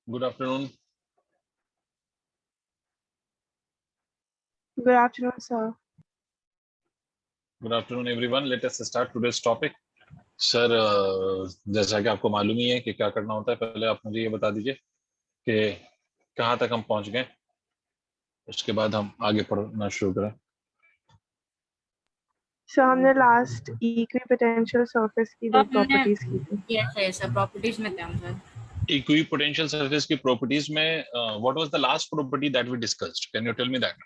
Good afternoon. Good afternoon, sir. Good afternoon, everyone. Let us start today's topic. Sir जैसा कि आपको मालूम ही है कि क्या करना होता है, पहले आप मुझे ये बता दीजिए कि कहाँ तक हम पहुंच गए, उसके बाद हम आगे पढ़ना शुरू करें। सर हमने लास्ट इक्विपोटेंशियल सरफेस की दो प्रॉपर्टीज की थी। यस सर, प्रॉपर्टीज में थे हम सर। इक्विपोटेंशियल सरफेस की प्रॉपर्टीज में what was the last property that we discussed? Can you tell me that?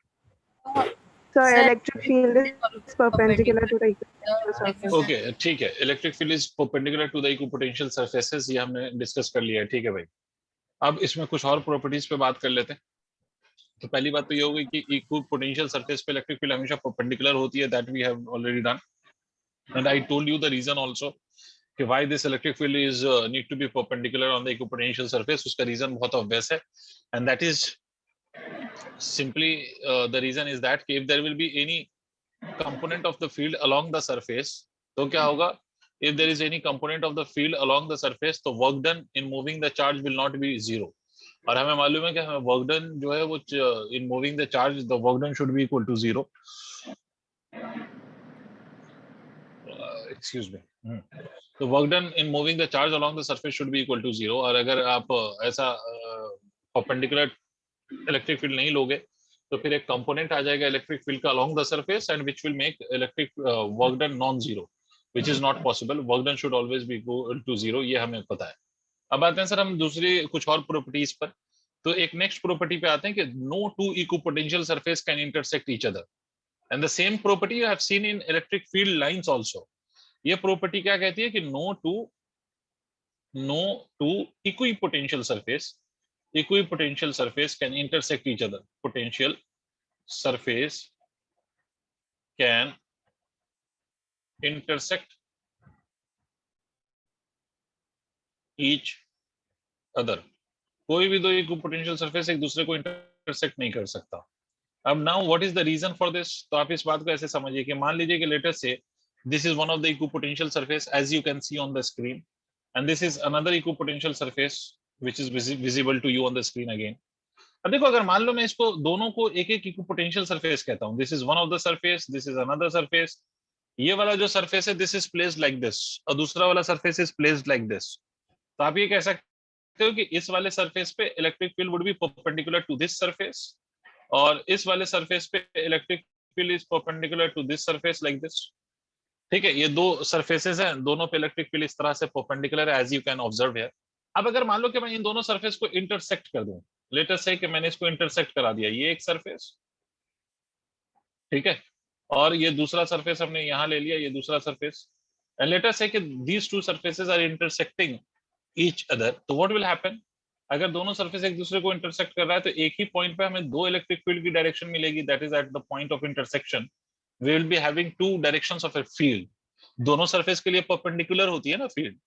Sir Sir, electric field is perpendicular to the equipotential surface. Okay, ठीक है। Electric field is perpendicular to the equipotential surfaces, ये हमने discuss कर लिया है। ठीक है भाई, अब इसमें कुछ और प्रॉपर्टीज पे बात कर लेते हैं। तो पहली बात तो ये होगी कि इक्विपोटेंशियल सरफेस पे इलेक्ट्रिक फील्ड हमेशा परपेंडिकुलर होती है, that we have already done, and I told you the reason also कि why this electric field is need to be perpendicular on the equipotential surface. उसका रीजन बहुत obvious है, and that is simply the reason is that if there will be any component of the field along the surface, तो क्या होगा? If there is any component of the field along the surface, तो work done in moving the charge will not be zero. और हमें मालूम है कि हमें वर्क डन जो है वो in moving the charge, the work done should be equal to zero. Excuse me. तो work done in moving the charge along the surface should be equal to zero. और अगर आप ऐसा perpendicular इलेक्ट्रिक फील्ड नहीं लोगे तो फिर एक कंपोनेंट आ जाएगा इलेक्ट्रिक फील्ड का along the surface and which will make electric work done non zero, which is not possible. Work done should always be equal to zero, ये हमें पता है. अब आते हैं सर हम दूसरी कुछ और प्रॉपर्टीज पर. तो एक नेक्स्ट प्रॉपर्टी पे आते हैं कि no two equipotential surface can intersect each other, and the same property you have seen in electric field lines also. ये प्रॉपर्टी क्या कहती है कि no two equipotential surface, equipotential surface can intersect each other. Potential surface can intersect each other. कोई भी दो equipotential surface एक दूसरे को इंटरसेक्ट नहीं कर सकता. अब now what is the reason for this? तो आप इस बात को ऐसे समझिए कि मान लीजिए कि let us say this is one of the equipotential surface as you can see on the screen, and this is another equipotential surface which is visible to you on the screen again. अब देखो, अगर मान लो मैं इसको दोनों को एक एक इक्विपोटेंशियल सरफेस कहता हूं, this is one of the surface, this is another surface. ये वाला जो सरफेस है this is placed like this, और दूसरा वाला surface is placed like this. तो आप ये कह सकते हो कि इस वाले सरफेस पे electric field would be perpendicular to this surface, और इस वाले सरफेस पे electric field is perpendicular to this surface like this. ठीक है, ये दो सरफेसेस हैं, दोनों पे इलेक्ट्रिक फील्ड इस तरह से परपेंडिकुलर है as you can observe here. अब अगर मान लो कि मैं इन दोनों सरफेस को इंटरसेक्ट कर दूं, लेट अस से कि मैंने इसको इंटरसेक्ट करा दिया, ये एक सरफेस, ठीक है, और ये दूसरा सरफेस हमने यहां ले लिया, ये दूसरा surface, and let us say कि these two surfaces are intersecting each other. तो व्हाट विल हैपन? अगर दोनों सरफेस एक दूसरे को इंटरसेक्ट कर रहा है तो एक ही पॉइंट पे हमें दो इलेक्ट्रिक फील्ड की डायरेक्शन मिलेगी, that is at the point of intersection we will be having two directions of a field. दोनों सरफेस के लिए परपेंडिकुलर होती है ना फील्ड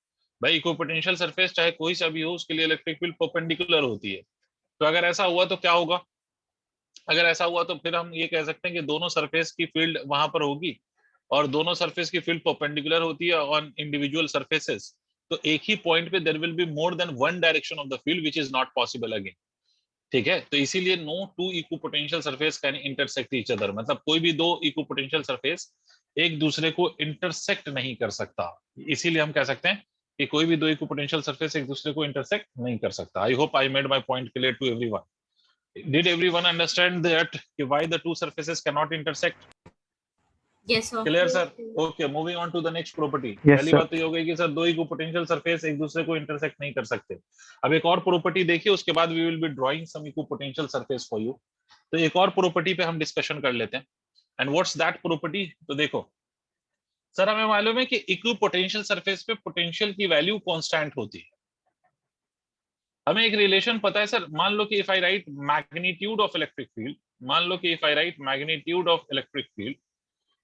भाई, इक्विपोटेंशियल सरफेस चाहे कोई सा भी हो उसके लिए इलेक्ट्रिक फील्ड परपेंडिकुलर होती है. तो अगर ऐसा हुआ तो क्या होगा? अगर ऐसा हुआ तो फिर हम ये कह सकते हैं कि दोनों सरफेस की फील्ड वहां पर होगी, और दोनों सरफेस की फील्ड परपेंडिकुलर होती है ऑन इंडिविजुअल सरफेसेस. तो एक ही पॉइंट पे there will be more than one direction of the field which is not possible again. ठीक है, तो इसीलिए no two equipotential surface can intersect each other, मतलब कोई भी दो इक्विपोटेंशियल सरफेस एक दूसरे को इंटरसेक्ट नहीं कर सकता. इसीलिए हम कह सकते हैं कि कोई भी दो इक्विपोटेंशियल सरफेस एक दूसरे को इंटरसेक्ट नहीं कर सकता. I hope I made my point clear to everyone. Did everyone understand that why the two surfaces cannot intersect? Yes sir. Clear sir? Okay, moving on to the next property. Yes, पहली sir. बात तो ये हो गई कि sir दो equipotential surface एक दूसरे को इंटरसेक्ट नहीं कर सकते. अब एक और प्रॉपर्टी देखिए, उसके बाद we will be drawing some equipotential surface for you. तो एक और प्रॉपर्टी पे हम डिस्कशन कर लेते हैं. And what's that property? तो देखो सर, हमें मालूम है कि इक्विपोटेंशियल सरफेस पे पोटेंशियल की वैल्यू कांस्टेंट होती है. हमें एक रिलेशन पता है सर, मान लो कि if I write magnitude of electric field, मान लो कि if I write magnitude of electric field,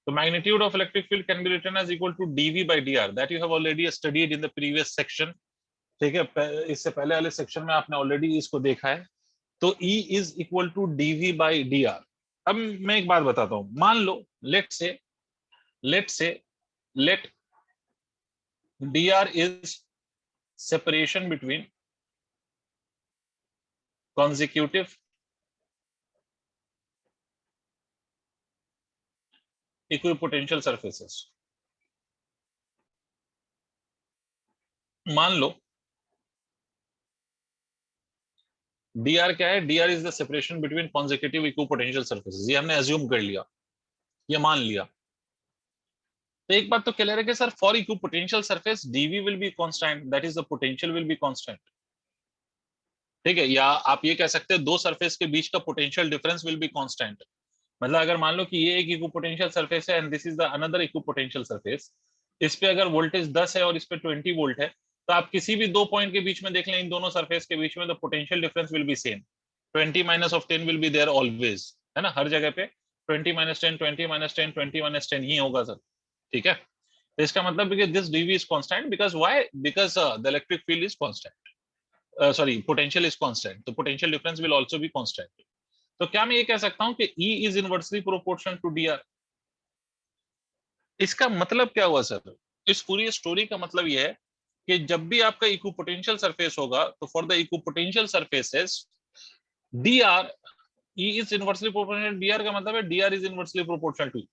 तो magnitude of electric field can be written as equal to dv by dr, that you have already studied in the previous section. ठीक है, इससे पहले वाले section में आपने ऑलरेडी इसको देखा है. तो E is equal to dv by dr. अब मैं एक बात बताता हूं, मान लो लेट से dr is separation between consecutive equipotential surfaces. मान लो dr क्या है? dr is the separation between consecutive equipotential surfaces. ये हमने assume कर लिया, ये मान लिया. तो एक बात तो क्लियर है कि sir for equipotential surface dv will be constant, that is the potential will be constant. ठीक है, या आप ये कह सकते हैं दो सरफेस के बीच का potential difference will be constant. मतलब अगर मान लो कि ये एक इक्विपोटेंशियल सरफेस है and this is the another equipotential surface, इस पे अगर वोल्टेज 10 है और इस पे 20 वोल्ट है, तो आप किसी भी दो पॉइंट के बीच में देख लें, इन दोनों सरफेस के बीच में the potential difference will be same. 20 minus of 10 will be there always, है ना, हर जगह पे 20 माइनस 10, 20 माइनस 10, 20 माइनस 10 ही होगा सर. ठीक है, तो इसका मतलब है कि this dv is constant because why? Because the electric field is constant. Sorry, potential is constant. तो potential difference will also be constant. तो क्या मैं ये कह सकता हूं कि E is inversely proportional to dr? इसका मतलब क्या हुआ सर? इस पूरी स्टोरी का मतलब ये है कि जब भी आपका इक्विपोटेंशियल सरफेस होगा, तो for the equipotential surfaces dr E is inversely proportional to dr का मतलब है dr is inversely proportional to.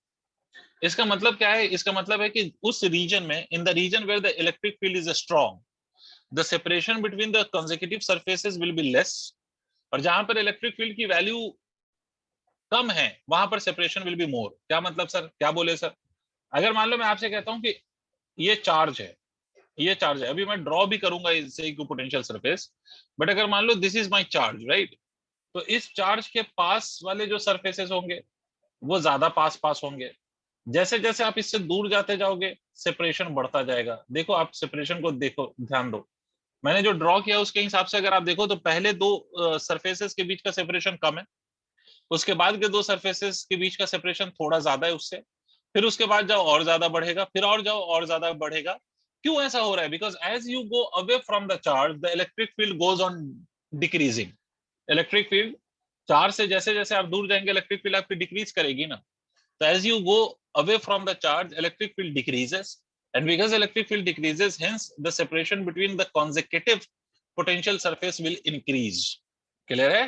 इसका मतलब क्या है? इसका मतलब है कि उस रीजन में, in the region where the electric field is strong, the separation between the consecutive surfaces will be less, और जहां पर इलेक्ट्रिक फील्ड की वैल्यू कम है वहां पर सेपरेशन विल बी मोर. क्या मतलब सर? क्या बोले सर? अगर मान लो मैं आपसे कहता हूं कि ये चार्ज है, ये चार्ज है, अभी मैं ड्रॉ भी करूंगा इससे इक्विपोटेंशियल सरफेस, बट अगर मान लो this is my charge, right, तो इस चार्ज के पास वाले जो सरफेसेस होंगे वो ज्यादा पास पास होंगे. जैसे जैसे आप इससे दूर जाते जाओगे सेपरेशन बढ़ता जाएगा. देखो आप सेपरेशन को देखो, ध्यान दो, मैंने जो ड्रॉ किया उसके हिसाब से अगर आप देखो तो पहले दो सरफेसेस के बीच का सेपरेशन कम है, उसके बाद के दो सरफेसेस के बीच का सेपरेशन थोड़ा ज्यादा है उससे, फिर उसके बाद जाओ और ज्यादा बढ़ेगा, फिर और जाओ और ज्यादा बढ़ेगा. क्यों ऐसा हो रहा है? Because as you go away from the charge the electric field goes on decreasing. Electric field charge से जैसे जैसे आप दूर जाएंगे इलेक्ट्रिक फील्ड आपकी डिक्रीज करेगी ना. So as you go away from the charge, electric field decreases, and because electric field decreases, hence the separation between the consecutive potential surface will increase. Clear है?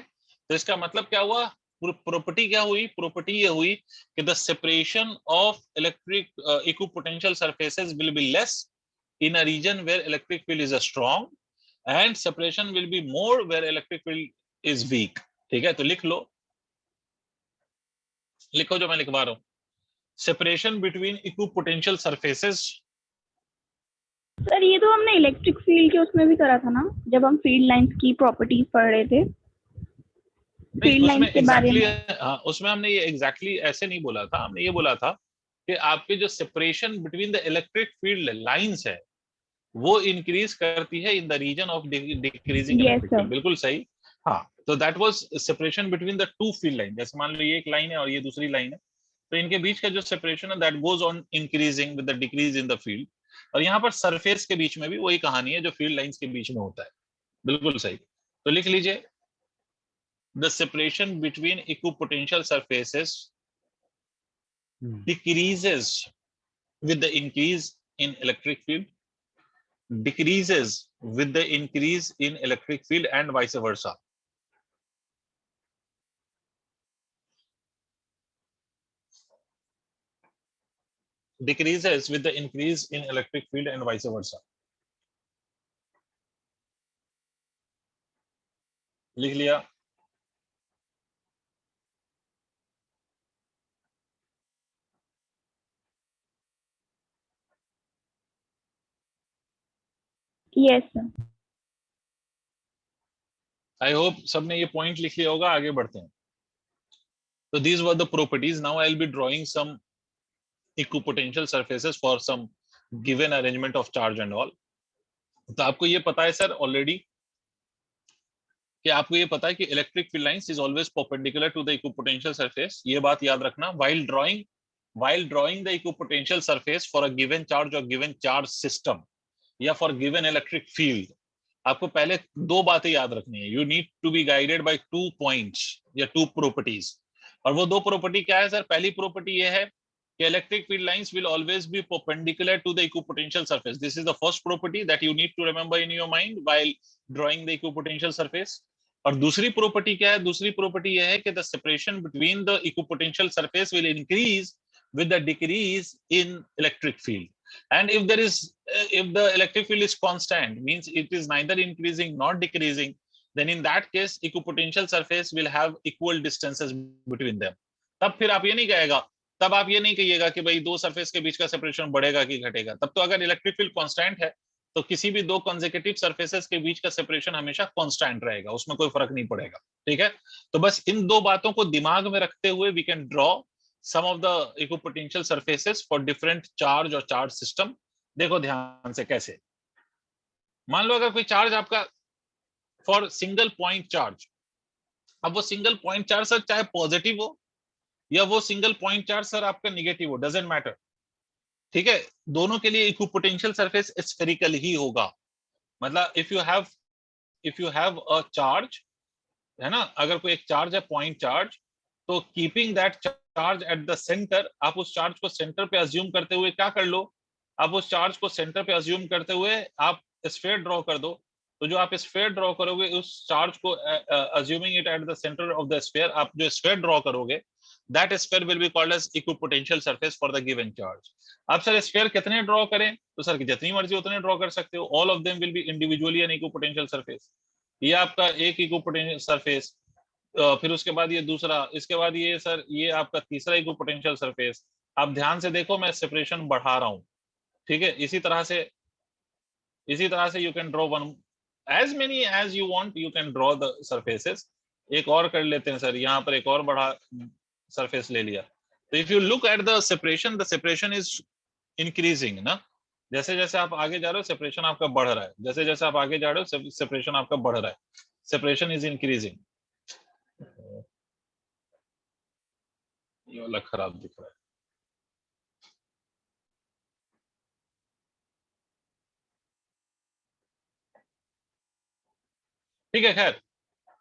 तो इसका मतलब क्या हुआ? प्रॉपर्टी क्या हुई? प्रॉपर्टी ये हुई कि the separation of electric equipotential surfaces will be less in a region where electric field is strong, and separation will be more where electric field is weak. ठीक है, तो लिख लो, लिखो जो मैं लिखवा रहा हूं. Separation between equipotential surfaces. Sir ये तो हमने इलेक्ट्रिक फील्ड के उसमें भी करा था ना, जब हम फील्ड लाइंस की प्रॉपर्टीज पढ़ रहे थे. फील्ड लाइंस के बारे में हाँ, उसमें हमने ये एग्जैक्टली ऐसे नहीं बोला था. हमने ये बोला था कि आपके जो separation between the electric field lines है वो इंक्रीज करती है in the region of decreasing electric field. बिल्कुल सही. हाँ, तो that was separation between the two field line. जैसे मान लो ये एक लाइन है और ये दूसरी लाइन है, तो इनके बीच का जो सेपरेशन है that goes on increasing with the decrease in the field. और यहाँ पर सरफेस के बीच में भी वही कहानी है जो फील्ड लाइंस के बीच में होता है. बिल्कुल सही. तो लिख लीजिए, the separation between equipotential surfaces decreases with the increase in electric field, decreases with the increase in electric field, and vice versa. Decreases with the increase in electric field and vice versa. लिख लिया. Yes sir. I hope सबने ये point लिख लिया होगा. आगे बढ़ते हैं. तो these were the properties. Now I'll be drawing some equipotential surfaces for some given arrangement of charge and all. तो आपको ये पता है सर ऑलरेडी कि आपको ये पता है कि electric field lines is always perpendicular to the equipotential surface. ये बात याद रखना. while drawing the equipotential surface for a given charge or given charge system या for given electric field, आपको पहले दो बातें याद रखनी है. You need to be guided by 2 points या 2 प्रॉपर्टीज. और वो दो प्रॉपर्टी क्या है सर? पहली प्रॉपर्टी ये है कि electric field lines will always be perpendicular to the equipotential surface. This is the first property that you need to remember in your mind while drawing the equipotential surface. और दूसरी property क्या है? दूसरी property यह है कि the separation between the equipotential surface will increase with the decrease in electric field, and if there is if the electric field is constant, means it is neither increasing nor decreasing, then in that case equipotential surface will have equal distances between them. तब फिर आप ये नहीं कहेगा, तब आप ये नहीं कहिएगा कि भाई दो सरफेस के बीच का सेपरेशन बढ़ेगा कि घटेगा। तब तो अगर इलेक्ट्रिक फील्ड कांस्टेंट है तो किसी भी दो कंसेक्यूटिव सरफेसेस के बीच का सेपरेशन हमेशा कांस्टेंट रहेगा, उसमें कोई फर्क नहीं पड़ेगा। ठीक है, तो बस इन दो बातों को दिमाग में रखते हुए we can draw some of the equipotential surfaces for different charge और charge system। देखो ध्यान से कैसे, मान लो अगर कोई चार्ज आपका फॉर सिंगल पॉइंट चार्ज, अब वो सिंगल पॉइंट चार्ज सर चाहे पॉजिटिव हो या वो सिंगल पॉइंट चार्ज सर आपका निगेटिव हो, डजंट मैटर। ठीक है, दोनों के लिए इक्विपोटेंशियल सरफेस स्फेरिकल ही होगा। मतलब if you have a charge, है ना, अगर कोई एक चार्ज है पॉइंट चार्ज, तो keeping that charge at the centre, आप उस चार्ज को सेंटर पे अज्यूम करते हुए क्या कर लो, आप उस चार्ज को सेंटर पे अज्यूम करते हुए आप स्फीयर ड्रॉ कर दो। तो जो आप स्फीयर ड्रॉ करोगे उस चार्ज को assuming it at the centre of the sphere, आप जो स्फीयर ड्रॉ करोगे that sphere will be called as equipotential surface for the given charge. आप सर स्फीयर कितने ड्रॉ करें? तो सर जितनी मर्जी उतने ड्रॉ कर सकते हो, all of them will be individually an equipotential surface. ये आपका एक इक्विपोटेंशियल सरफेस, फिर उसके बाद ये दूसरा, इसके बाद ये सर ये आपका तीसरा इक्विपोटेंशियल सरफेस। आप ध्यान से देखो मैं सेपरेशन बढ़ा रहा हूं। ठीक है, इसी तरह से you can draw one as many as you want, you can draw the surfaces. एक और कर लेते हैं सर, यहाँ पर एक और बड़ा सरफेस ले लिया। तो if you look at the separation is increasing ना, जैसे जैसे आप आगे जा रहे हो सेपरेशन आपका बढ़ रहा है, जैसे जैसे आप आगे जा रहे हो सेपरेशन आपका बढ़ रहा है, सेपरेशन इज इंक्रीजिंग। ये वाला खराब दिख रहा है। ठीक है, खैर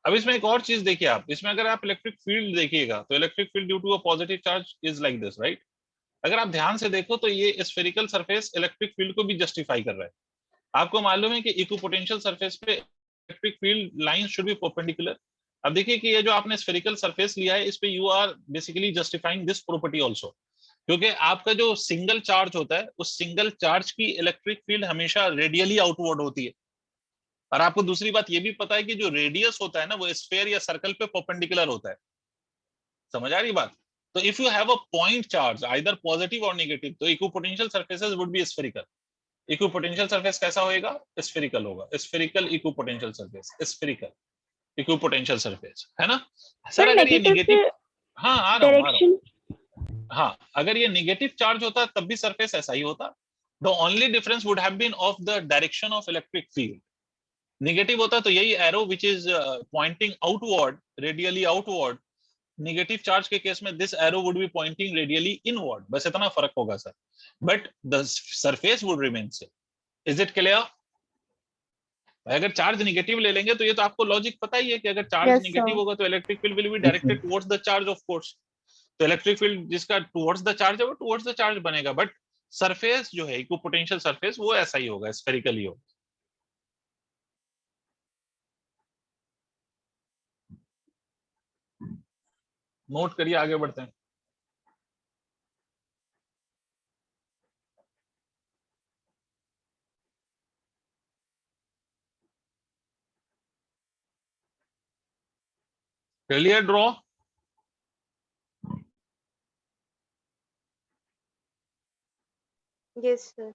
अब इसमें एक और चीज देखिए आप, इसमें अगर आप इलेक्ट्रिक फील्ड देखिएगा तो electric field due to a positive charge is like this, right. अगर आप ध्यान से देखो तो ये स्फेरिकल सरफेस इलेक्ट्रिक फील्ड को भी जस्टिफाई कर रहा है। आपको मालूम है कि इक्विपोटेंशियल सरफेस पे electric field line should be perpendicular. अब देखिए कि ये जो आपने स्फेरिकल सरफेस लिया है इस पे you are basically justifying this property also, क्योंकि आपका जो सिंगल चार्ज होता है उस सिंगल चार्ज की इलेक्ट्रिक फील्ड हमेशा रेडियली आउटवर्ड होती है। और आपको दूसरी बात ये भी पता है कि जो रेडियस होता है ना वो स्फीयर या सर्कल पे परपेंडिकुलर होता है। समझ आ रही बात? तो if you have a point charge either positive और नेगेटिव, तो equipotential surfaces would be spherical. Equipotential surface कैसा होगा? स्फेरिकल होगा। Spherical equipotential surface, spherical equipotential surface, है ना सर। अगर ये नेगेटिव, हाँ आ रहा हूँ, हाँ अगर ये नेगेटिव चार्ज होता तब भी सरफेस ऐसा ही होता। The only difference would have been of the direction of electric field. Negative होता तो यही arrow which is pointing outward, radially outward. Negative charge के केस में this arrow would be pointing radially inward, बस इतना फर्क होगा sir, but the surface would remain same. Is it clear? अगर चार्ज नेगेटिव ले लेंगे तो ये तो आपको लॉजिक पता ही है कि अगर चार्ज नेगेटिव होगा तो electric field will be directed towards the charge of course. तो इलेक्ट्रिक फील्ड जिसका टुवर्ड्स द चार्ज है वो टुवर्ड्स द चार्ज बनेगा, बट सरफेस जो है इक्विपोटेंशियल सरफेस वो ऐसा ही होगा, स्फेरिकल ही होगा। नोट करिए, आगे बढ़ते हैं। Clear draw? Yes sir.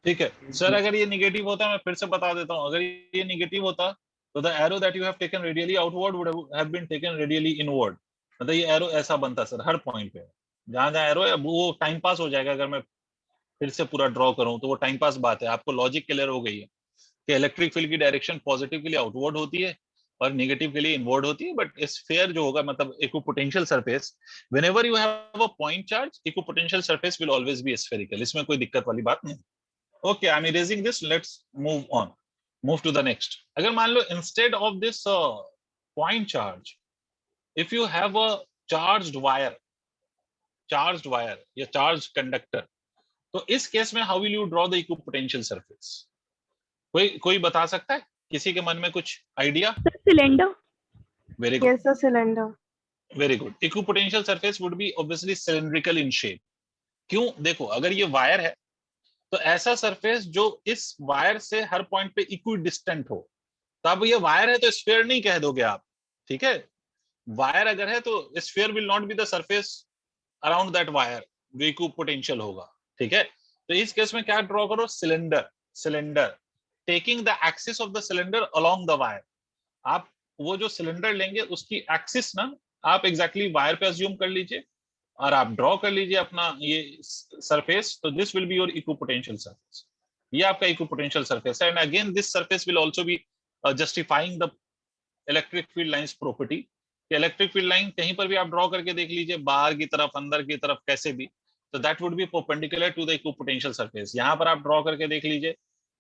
ठीक है सर, अगर ये नेगेटिव होता, मैं फिर से बता देता हूं, अगर ये नेगेटिव होता तो the arrow that you have taken radially outward would have been taken radially inward. मतलब ये एरो ऐसा बनता सर हर पॉइंट पे, जहां जहां एरो है वो टाइम पास हो जाएगा। अगर मैं फिर से पूरा ड्रॉ करूं तो वो टाइम पास बात है। आपको लॉजिक क्लियर हो गई है कि इलेक्ट्रिक फील्ड की डायरेक्शन पॉजिटिव के लिए आउटवर्ड होती है और नेगेटिव के लिए इनवर्ड होती है। बट स्फीयर जो होगा, मतलब equipotential surface, whenever you have a point charge, equipotential surface will always B spherical. इसमें कोई दिक्कत वाली बात नहीं। Okay, I'm erasing this. Let's move on. Move to the next. अगर मान लो instead of this point charge, if you have a charged wire या charged conductor, तो इस केस में how will you draw the equipotential surface? कोई बता सकता है? किसी के मन में कुछ idea? cylinder. Very good. Yes, a cylinder. Very good. Equipotential surface would be obviously cylindrical in shape. क्यों? देखो, अगर ये वायर है तो ऐसा सरफेस जो इस वायर से हर पॉइंट पे इक्वी डिस्टेंट हो, तो अब ये वायर है तो स्फीयर नहीं कह दोगे आप, ठीक है? वायर अगर है तो sphere will not be the surface around that wire जो इक्विपोटेंशियल होगा, ठीक है? तो इस केस में क्या ड्रॉ करो? Cylinder, cylinder taking the axis of the cylinder along the wire. आप वो जो सिलेंडर लेंगे उसकी एक्सिस ना आप एग्जैक्टली वायर पे अज्यूम कर लीजिए और आप ड्रॉ कर लीजिए अपना ये सरफेस, तो this will be your equipotential surface. ये आपका इक्विपोटेंशियल सरफेस है। And again this surface will also be justifying the electric field lines property. Electric field line कहीं पर भी आप ड्रॉ करके देख लीजिए, बाहर की तरफ, अंदर की तरफ, कैसे भी, तो that would be perpendicular to the equipotential surface. यहाँ पर आप ड्रॉ करके देख लीजिए,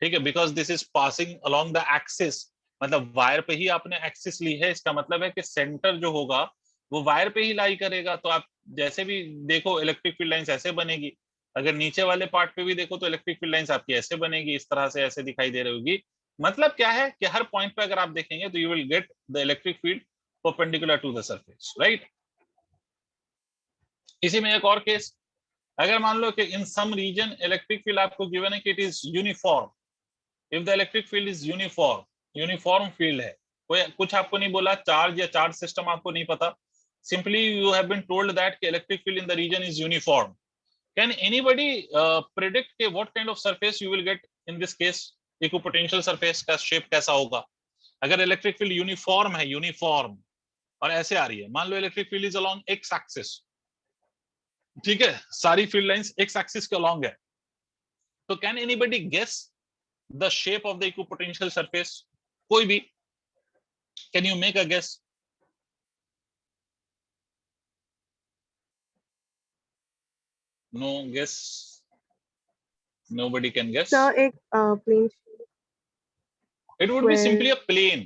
ठीक है? Because this is passing along the axis, मतलब वायर पे ही आपने एक्सिस ली है, इसका मतलब है कि सेंटर जो होगा वो वायर पे ही लाई करेगा। तो आप जैसे भी देखो इलेक्ट्रिक फील्ड लाइंस ऐसे बनेगी, अगर नीचे वाले पार्ट पे भी देखो तो इलेक्ट्रिक फील्ड लाइंस आपकी ऐसे बनेगी, इस तरह से ऐसे दिखाई दे रही होगी। मतलब क्या है कि हर पॉइंट पे अगर आप देखेंगे तो you will get the electric field perpendicular to the surface, right? इसी में एक और केस, अगर मान लो कि in some region electric field आपको गिवन है कि it is uniform. If the electric field is uniform, uniform field है, कोई कुछ आपको नहीं बोला, चार्ज या चार्ज सिस्टम आपको नहीं पता, simply you have been told that electric field in the region is uniform. Can anybody predict what kind of surface you will get in this case? Equipotential surface का shape कैसा होगा अगर electric field uniform है, uniform, और ऐसे आ रही है? मान लो electric field is along x axis, ठीक है? सारी फील्ड लाइंस एक्स एक्सिस के अलोंग है, तो can anybody guess the shape of the equipotential surface? कोई भी, can you make a guess? No guess. Nobody can guess. Sir, एक plane It would be square. simply a plane.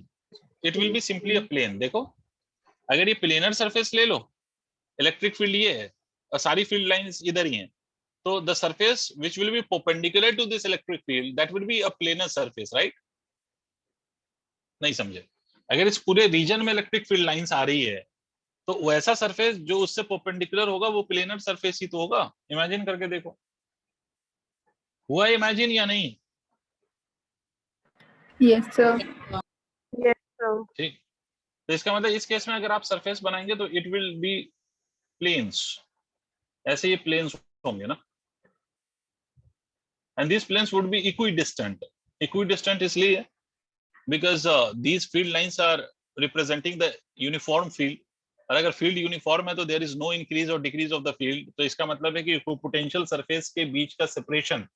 It will be simply a plane. देखो, अगर ये planar surface ले लो, electric field ये है और सारी फील्ड लाइंस इधर ही हैं, तो the surface which will be perpendicular to this electric field, that would be a planar surface, right? नहीं समझे? अगर इस पूरे रीजन में इलेक्ट्रिक फील्ड लाइंस आ रही है तो वैसा सरफेस जो उससे परपेंडिकुलर होगा वो प्लेनर सरफेस ही तो होगा। इमेजिन करके देखो, हुआ इमेजिन या नहीं? Yes, sir. Yes, sir. ठीक, तो इसका मतलब इस केस में अगर आप सरफेस बनाएंगे तो इट विल बी प्लेन्स, ऐसे ये प्लेन्स होंगे ना, and this planes would be equidistant. Equidistant इसलिए because these field lines are representing the uniform field, और अगर फील्ड यूनिफॉर्म है तो देयर इज नो इंक्रीज और डिक्रीज ऑफ द फील्ड, तो इसका मतलब है कि इक्विपोटेंशियल सरफेस के बीच का सेपरेशन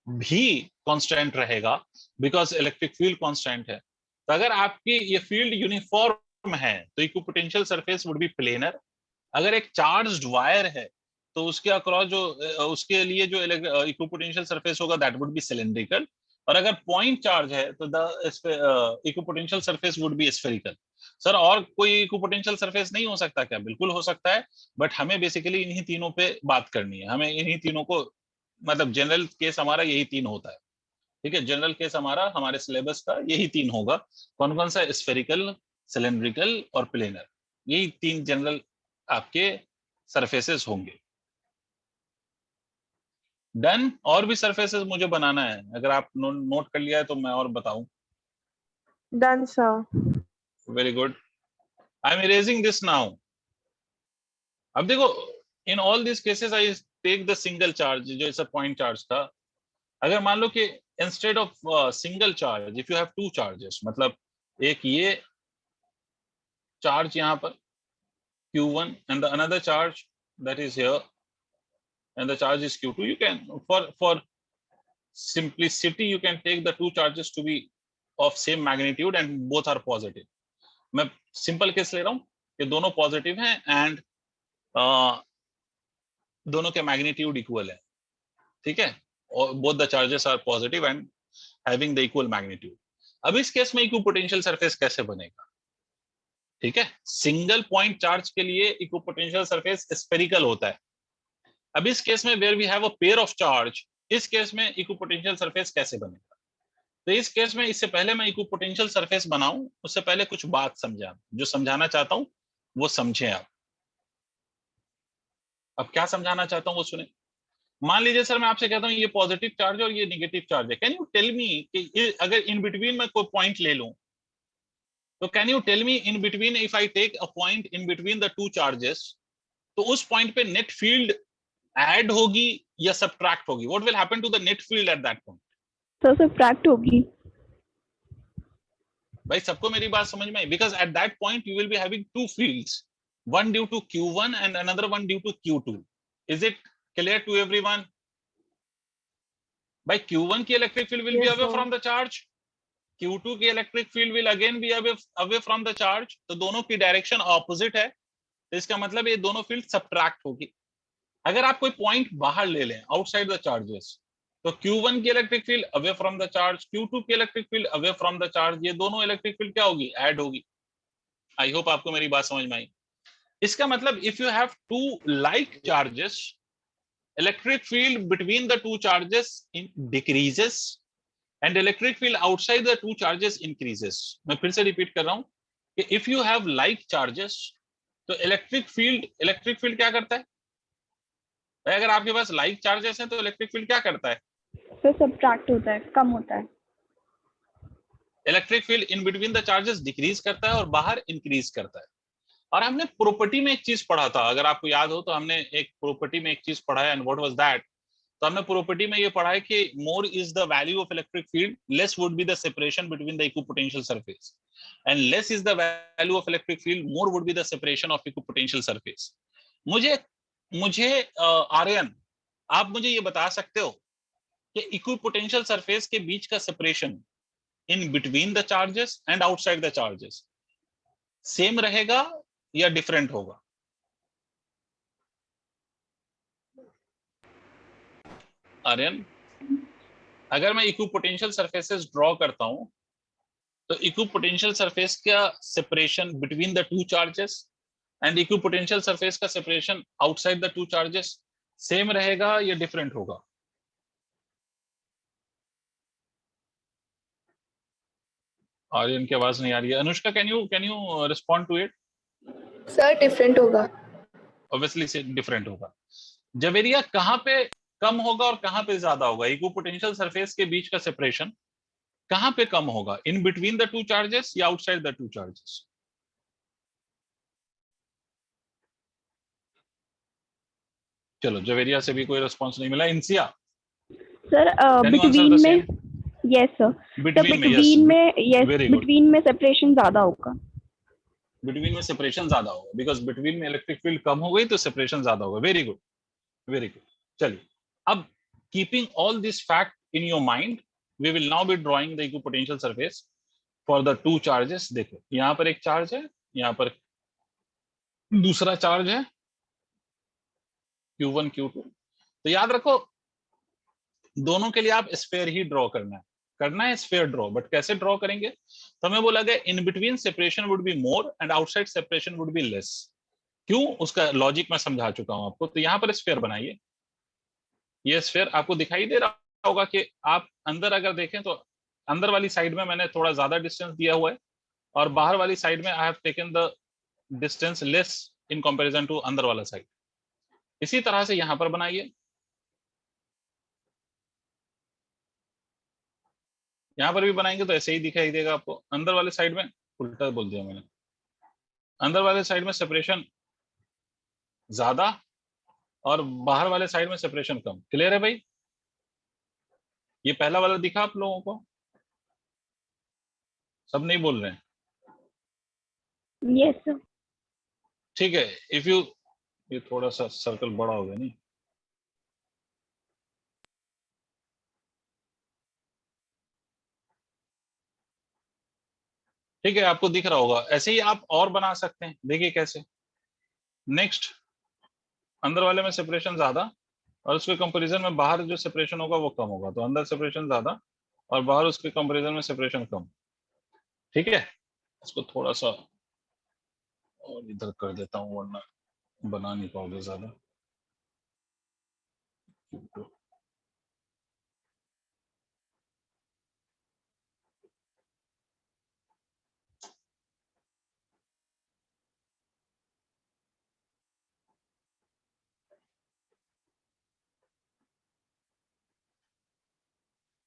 भी कांस्टेंट रहेगा बिकॉज इलेक्ट्रिक फील्ड कांस्टेंट है। तो अगर आपकी ये फील्ड यूनिफॉर्म है तो equipotential surface would be planar. अगर एक चार्ज्ड वायर है तो उसके अक्रॉस जो उसके लिए जो इक्विपोटेंशियल सरफेस होगा दैट वुड बी सिलेंड्रिकल, और अगर पॉइंट चार्ज है तो the equipotential surface would be spherical. Sir और कोई इक्विपोटेंशियल सरफेस नहीं हो सकता क्या? बिल्कुल हो सकता है, बट हमें बेसिकली इन्हीं तीनों पे बात करनी है, हमें इन्हीं तीनों को, मतलब जनरल केस हमारा यही तीन होता है, ठीक है? जनरल केस हमारा हमारे सिलेबस का यही तीन होगा। कौन कौन सा? स्फेरिकल, सिलेंड्रिकल और प्लेनर, यही तीन जनरल आपके सरफेसेस होंगे। डन? और भी सरफेसेस मुझे बनाना है, अगर आप नोट कर लिया है तो मैं और बताऊं। Done, sir. Very good, I am erasing this now. अब देखो, in all this cases I take the single charge, जो इस पॉइंट चार्ज था। अगर मान लो कि instead of single charge if you have two charges, मतलब एक ये चार्ज यहाँ पर Q1 and the another charge that is here and the charge is Q2, you can for simplicity you can take the two charges to be of same magnitude and both are positive. मैं simple case ले रहा हूँ कि दोनों positive हैं and दोनों के magnitude equal है, ठीक है? और both the charges are positive and having the equal magnitude. अब इस केस में इक्विपोटेंशियल सरफेस कैसे बनेगा? ठीक है, सिंगल पॉइंट चार्ज के लिए इक्विपोटेंशियल सरफेस स्फेरिकल होता है। अब इस केस में where we have a pair of charge, इस केस में इक्विपोटेंशियल सरफेस कैसे बनेगा? तो इस केस में इससे पहले मैं इक्विपोटेंशियल सरफेस बनाऊं उससे पहले कुछ बात समझा, जो समझाना चाहता हूं वो समझें आप। अब क्या समझाना चाहता हूं वो सुने। मान लीजिए सर मैं आपसे कहता हूं ये पॉजिटिव चार्ज है और ये नेगेटिव चार्ज है, कैन यू टेल मी कि अगर इन बिटवीन में कोई पॉइंट ले लूं तो can you tell me in between if I take a point in between the two charges, तो उस पॉइंट पे नेट फील्ड ऐड होगी या सबट्रैक्ट होगी? What will happen to the net field at that point? Sir subtract होगी। भाई सबको मेरी बात समझ में आई? Because at that point you will be having two fields, one due to Q1 and another one due to Q2. Is it clear to everyone? By Q1 की electric field will be Yes, away sir. from the charge, Q2 की electric field will again be away from the charge. तो दोनों की direction opposite है, तो इसका मतलब ये दोनों फील्ड सबट्रैक्ट होगी। अगर आप कोई पॉइंट बाहर ले लें आउटसाइड द चार्जेस, तो Q1 की electric field away from the charge, Q2 की electric field away from the charge, ये दोनों इलेक्ट्रिक फील्ड क्या होगी? ऐड होगी। आई होप आपको मेरी बात समझ में आई। इसका मतलब if you have two like charges, electric field between the two charges decreases and electric field outside the two charges increases. मैं फिर से रिपीट कर रहा हूं कि if you have like charges तो इलेक्ट्रिक फील्ड क्या करता है भाई? अगर आपके पास like charges हैं तो इलेक्ट्रिक फील्ड क्या करता है? सर सब्ट्रैक्ट होता है, कम होता है। Electric field in between the charges decrease करता है और बाहर इंक्रीज करता है। और हमने प्रॉपर्टी में एक चीज पढ़ा था, अगर आपको याद हो तो हमने एक प्रॉपर्टी में एक चीज पढ़ा है, एंड व्हाट वाज दैट? तो हमने प्रॉपर्टी में ये पढ़ा है कि more is the value of electric field, less would be the separation between the equipotential surface, and less is the value of electric field, more would be the separation of equipotential surface. मुझे आर्यन, आप मुझे ये बता सकते हो कि equipotential surface के बीच का separation in between the charges and outside the charges same रहेगा या डिफरेंट होगा? आर्यन, अगर मैं इक्विपोटेंशियल सरफेसेस ड्रॉ करता हूं तो इक्विपोटेंशियल सरफेस का separation between the two charges and equipotential surface का separation outside the two charges same रहेगा या डिफरेंट होगा? आर्यन की आवाज नहीं आ रही है। Anushka, can you respond to it? Sir different होगा। ऑब्वियसली से डिफरेंट होगा। जवेरिया, कहां पे कम होगा और कहां पे ज्यादा होगा? इक्विपोटेंशियल सरफेस के बीच का सेपरेशन कहां पे कम होगा, in between the two charges या आउटसाइड द टू चार्जेस? चलो, जवेरिया से भी कोई रिस्पांस नहीं मिला। Insiya, sir can you answer between the में, same? यस सर, बिटवीन में, बिटवीन में, यस, Very good. बिटवीन में सेपरेशन ज्यादा होगा। बिटवीन में सेपरेशन ज्यादा होगा, बिकॉज बिटवीन में इलेक्ट्रिक फील्ड कम हो गई तो सेपरेशन ज्यादा होगा। Very good, very good. चलिए, अब keeping all this fact in your mind, we will now be drawing the equipotential surface for the two charges. देखो, यहाँ पर एक चार्ज है, यहाँ पर दूसरा चार्ज है, Q1 Q2। तो याद रखो, दोनों के लिए आप स्फीयर ही ड्रॉ करना है स्फीयर ड्रॉ। बट कैसे ड्रॉ करेंगे? तो हमें बोला गया in between separation would be more and outside separation would be less. क्यों? उसका लॉजिक मैं समझा चुका हूं आपको। तो यहाँ पर स्फीयर बनाइए। ये स्फीयर आपको दिखाई दे रहा होगा कि आप अंदर अगर देखें तो अंदर वाली साइड में मैंने थोड़ा ज्यादा डिस्टेंस दिया हुआ है और बाहर वाली साइड में I have taken the distance less in comparison to अंदर वाला साइड। इसी तरह से यहां पर बनाइए। यहां पर भी बनाएंगे तो ऐसे ही दिखाई देगा आपको। अंदर वाले साइड में, उल्टा बोल दिया मैंने, अंदर वाले साइड में सेपरेशन ज्यादा और बाहर वाले साइड में सेपरेशन कम। क्लियर है भाई? ये पहला वाला दिखा आप लोगों को? सब नहीं बोल रहे हैं? Yes sir. ठीक है। इफ यू, ये थोड़ा सा सर्कल बड़ा हो गया नहीं? ठीक है, आपको दिख रहा होगा। ऐसे ही आप और बना सकते हैं। देखिए कैसे। नेक्स्ट, अंदर वाले में सेपरेशन ज्यादा और उसके कंपैरिजन में बाहर जो सेपरेशन होगा वो कम होगा। तो अंदर सेपरेशन ज्यादा और बाहर उसके कंपैरिजन में सेपरेशन कम। ठीक है, इसको थोड़ा सा और इधर कर देता हूँ वरना बना नहीं पाओगे ज्यादा।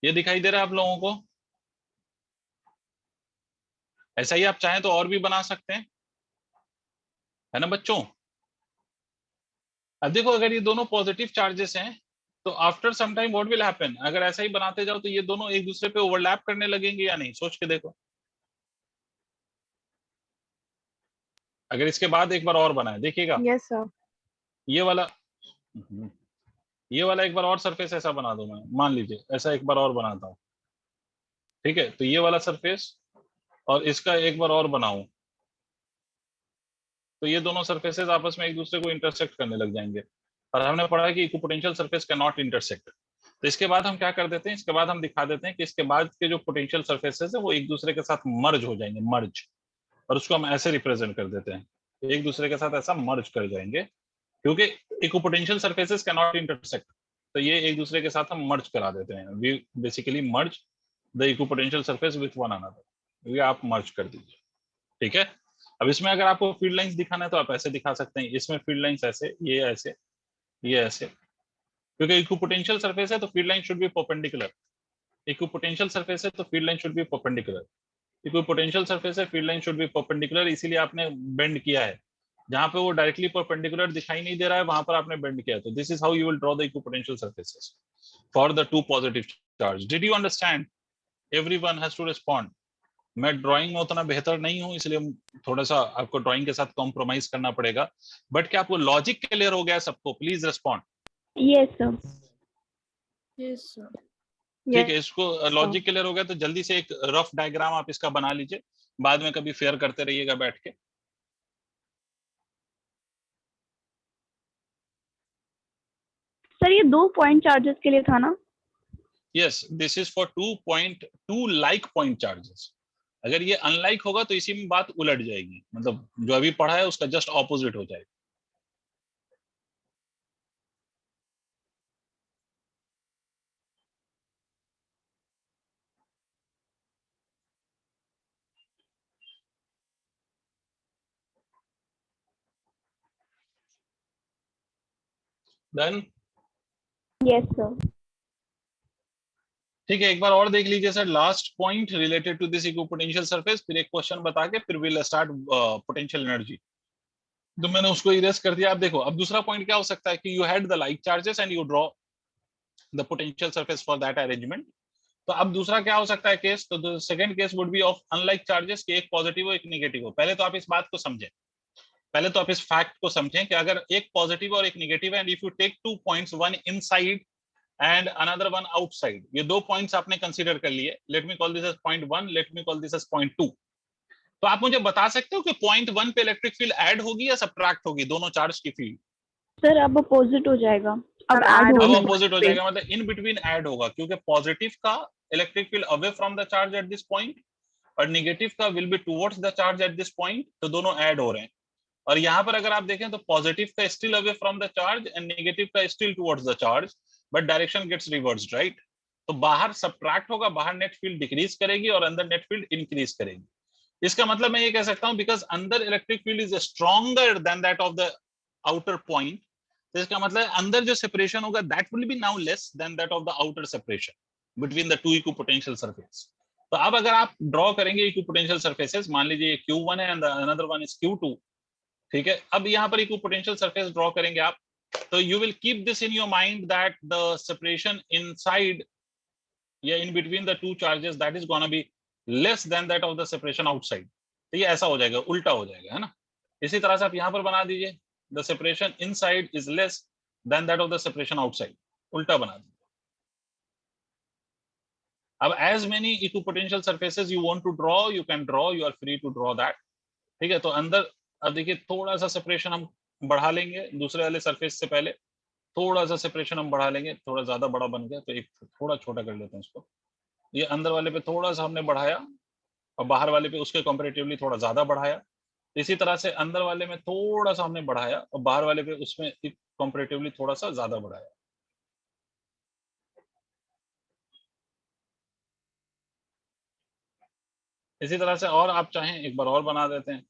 ये दिखाई दे रहा है आप लोगों को? ऐसा ही आप चाहें तो और भी बना सकते हैं, है ना बच्चों? अब देखो अगर ये दोनों पॉजिटिव चार्जेस हैं तो after some time what will happen, अगर ऐसा ही बनाते जाओ तो ये दोनों एक दूसरे पे ओवरलैप करने लगेंगे या नहीं, सोच के देखो। अगर इसके बाद एक बार और बनाए देखिएगा, Yes, sir. ये वाला ये वाला एक बार और सरफेस ऐसा बना दूं मैं, मान लीजिए ऐसा एक बार और बनाता हूँ, ठीक है? तो ये वाला सरफेस और इसका एक बार और बनाऊं तो ये दोनों सरफेसेस आपस में एक दूसरे को इंटरसेक्ट करने लग जाएंगे, और हमने पढ़ा है कि equipotential surface can not intersect. तो इसके बाद हम क्या कर देते हैं, इसके बाद हम दिखा देते हैं कि इसके बाद के जो पोटेंशियल सरफेसेस है वो एक दूसरे के साथ मर्ज हो जाएंगे, मर्ज, और उसको हम ऐसे रिप्रेजेंट कर देते हैं, एक दूसरे के साथ ऐसा मर्ज कर जाएंगे, क्योंकि equipotential surfaces can not intersect, तो ये एक दूसरे के साथ हम मर्ज करा देते हैं। We basically merge the equipotential surface with one another, ये आप मर्ज कर दीजिए, ठीक है? अब इसमें अगर आपको फील्ड लाइंस दिखाना है तो आप ऐसे दिखा सकते हैं, इसमें फील्ड लाइंस ऐसे, ये ऐसे, क्योंकि इक्विपोटेंशियल सरफेस है तो field line should be perpendicular, equipotential surface है तो field line should be perpendicular, equipotential surface है, field line should be perpendicular, इसीलिए आपने बेंड किया है, जहां पे वो डायरेक्टली परपेंडिकुलर दिखाई नहीं दे रहा है वहां पर आपने बेंड किया है, तो this is how you will draw the equipotential surfaces for the two positive charge. Did you understand? Everyone has to respond. मैं ड्राइंग में उतना बेहतर नहीं हूं, इसलिए थोड़ा सा आपको ड्राइंग के साथ कॉम्प्रोमाइज करना पड़ेगा, बट क्या आपको लॉजिक क्लियर हो गया सबको? Please respond. Yes sir. Yes, sir. ठीक है, Yes, इसको sir. लॉजिक क्लियर हो गया तो जल्दी से एक रफ डायग्राम आप इसका बना लीजिए, बाद में कभी फेयर करते रहिएगा बैठ के। सर ये 2 पॉइंट चार्जेस के लिए था ना? Yes, this is for 2.2 like point charges. अगर ये अनलाइक होगा तो इसी में बात उलट जाएगी, मतलब जो अभी पढ़ा है उसका जस्ट ऑपोजिट हो जाएगा। Then yes sir. ठीक है, एक बार और देख लीजिए sir, last point related to this equipotential surface, फिर एक क्वेश्चन बता के फिर विल स्टार्ट पोटेंशियल एनर्जी। तो मैंने उसको इरेज कर दिया। अब देखो, अब दूसरा पॉइंट क्या हो सकता है कि you had the like charges and you draw the potential surface for that arrangement. तो अब दूसरा क्या हो सकता है केस, तो the second case would be of unlike charges, कि एक पॉजिटिव हो एक नेगेटिव हो। पहले तो आप इस बात को समझें, पहले तो आप इस फैक्ट को समझें कि अगर एक पॉजिटिव और एक नेगेटिव है, and if you take 2 points, one inside and another one outside, ये 2 पॉइंट्स आपने कंसीडर कर लिए, let me call this as point 1, let me call this as point 2। तो आप मुझे बता सकते हो कि पॉइंट 1 पे इलेक्ट्रिक फील्ड ऐड होगी या सब्ट्रैक्ट होगी, दोनों चार्ज की फील्ड? सर अब अपोजिट हो जाएगा, अब अब ऐड add अब होगी। होगी अपोजिट हो पे. जाएगा, मतलब इन बिटवीन ऐड होगा, क्योंकि पॉजिटिव का electric field away from the charge at this point और नेगेटिव का will be towards the charge at this point, तो दोनों ऐड हो रहे हैं। और यहाँ पर अगर आप देखें तो पॉजिटिव का still away from the charge and negative का still towards the charge, but direction gets reversed, right? तो बाहर सब्ट्रैक्ट होगा, बाहर नेट फील्ड डिक्रीज करेगी और अंदर नेट फील्ड इंक्रीज करेगी। इसका मतलब मैं ये कह सकता हूं, बिकॉज अंदर electric field is stronger than that of the outer point, तो इसका मतलब अंदर जो सेपरेशन होगा that will B now less than that of the outer separation between the to equipotential surface. तो अब अगर आप ड्रॉ करेंगे इक्विपोटेंशियल सरफेसेस, मान लीजिए Q1 है and another one is Q2, ठीक है? अब यहाँ पर इक्विपोटेंशियल सरफेस ड्रॉ करेंगे आप, तो you will keep this in your mind that the separation inside या in between the two charges that is gonna be less than that of the separation outside. तो ये ऐसा हो जाएगा, उल्टा हो जाएगा, है ना? इसी तरह से आप यहाँ पर बना दीजिए, the separation inside is less than that of the separation outside, उल्टा बना दीजिए। अब as many equipotential surfaces you want to draw, you can draw, you are free to draw that, ठीक है? तो अंदर अब देखिए थोड़ा सा सेपरेशन हम बढ़ा लेंगे, दूसरे वाले सरफेस से पहले थोड़ा सा सेपरेशन हम बढ़ा लेंगे, थोड़ा ज्यादा बड़ा बन गया तो एक थोड़ा छोटा कर लेते हैं इसको। ये अंदर वाले पे थोड़ा सा हमने बढ़ाया और बाहर वाले पे उसके कंपैरेटिवली थोड़ा ज्यादा बढ़ाया, इसी तरह से अंदर वाले में थोड़ा सा हमने बढ़ाया और बाहर वाले पे उसमें कंपैरेटिवली थोड़ा सा ज्यादा बढ़ाया। इसी तरह से और आप चाहें एक बार और बना देते हैं,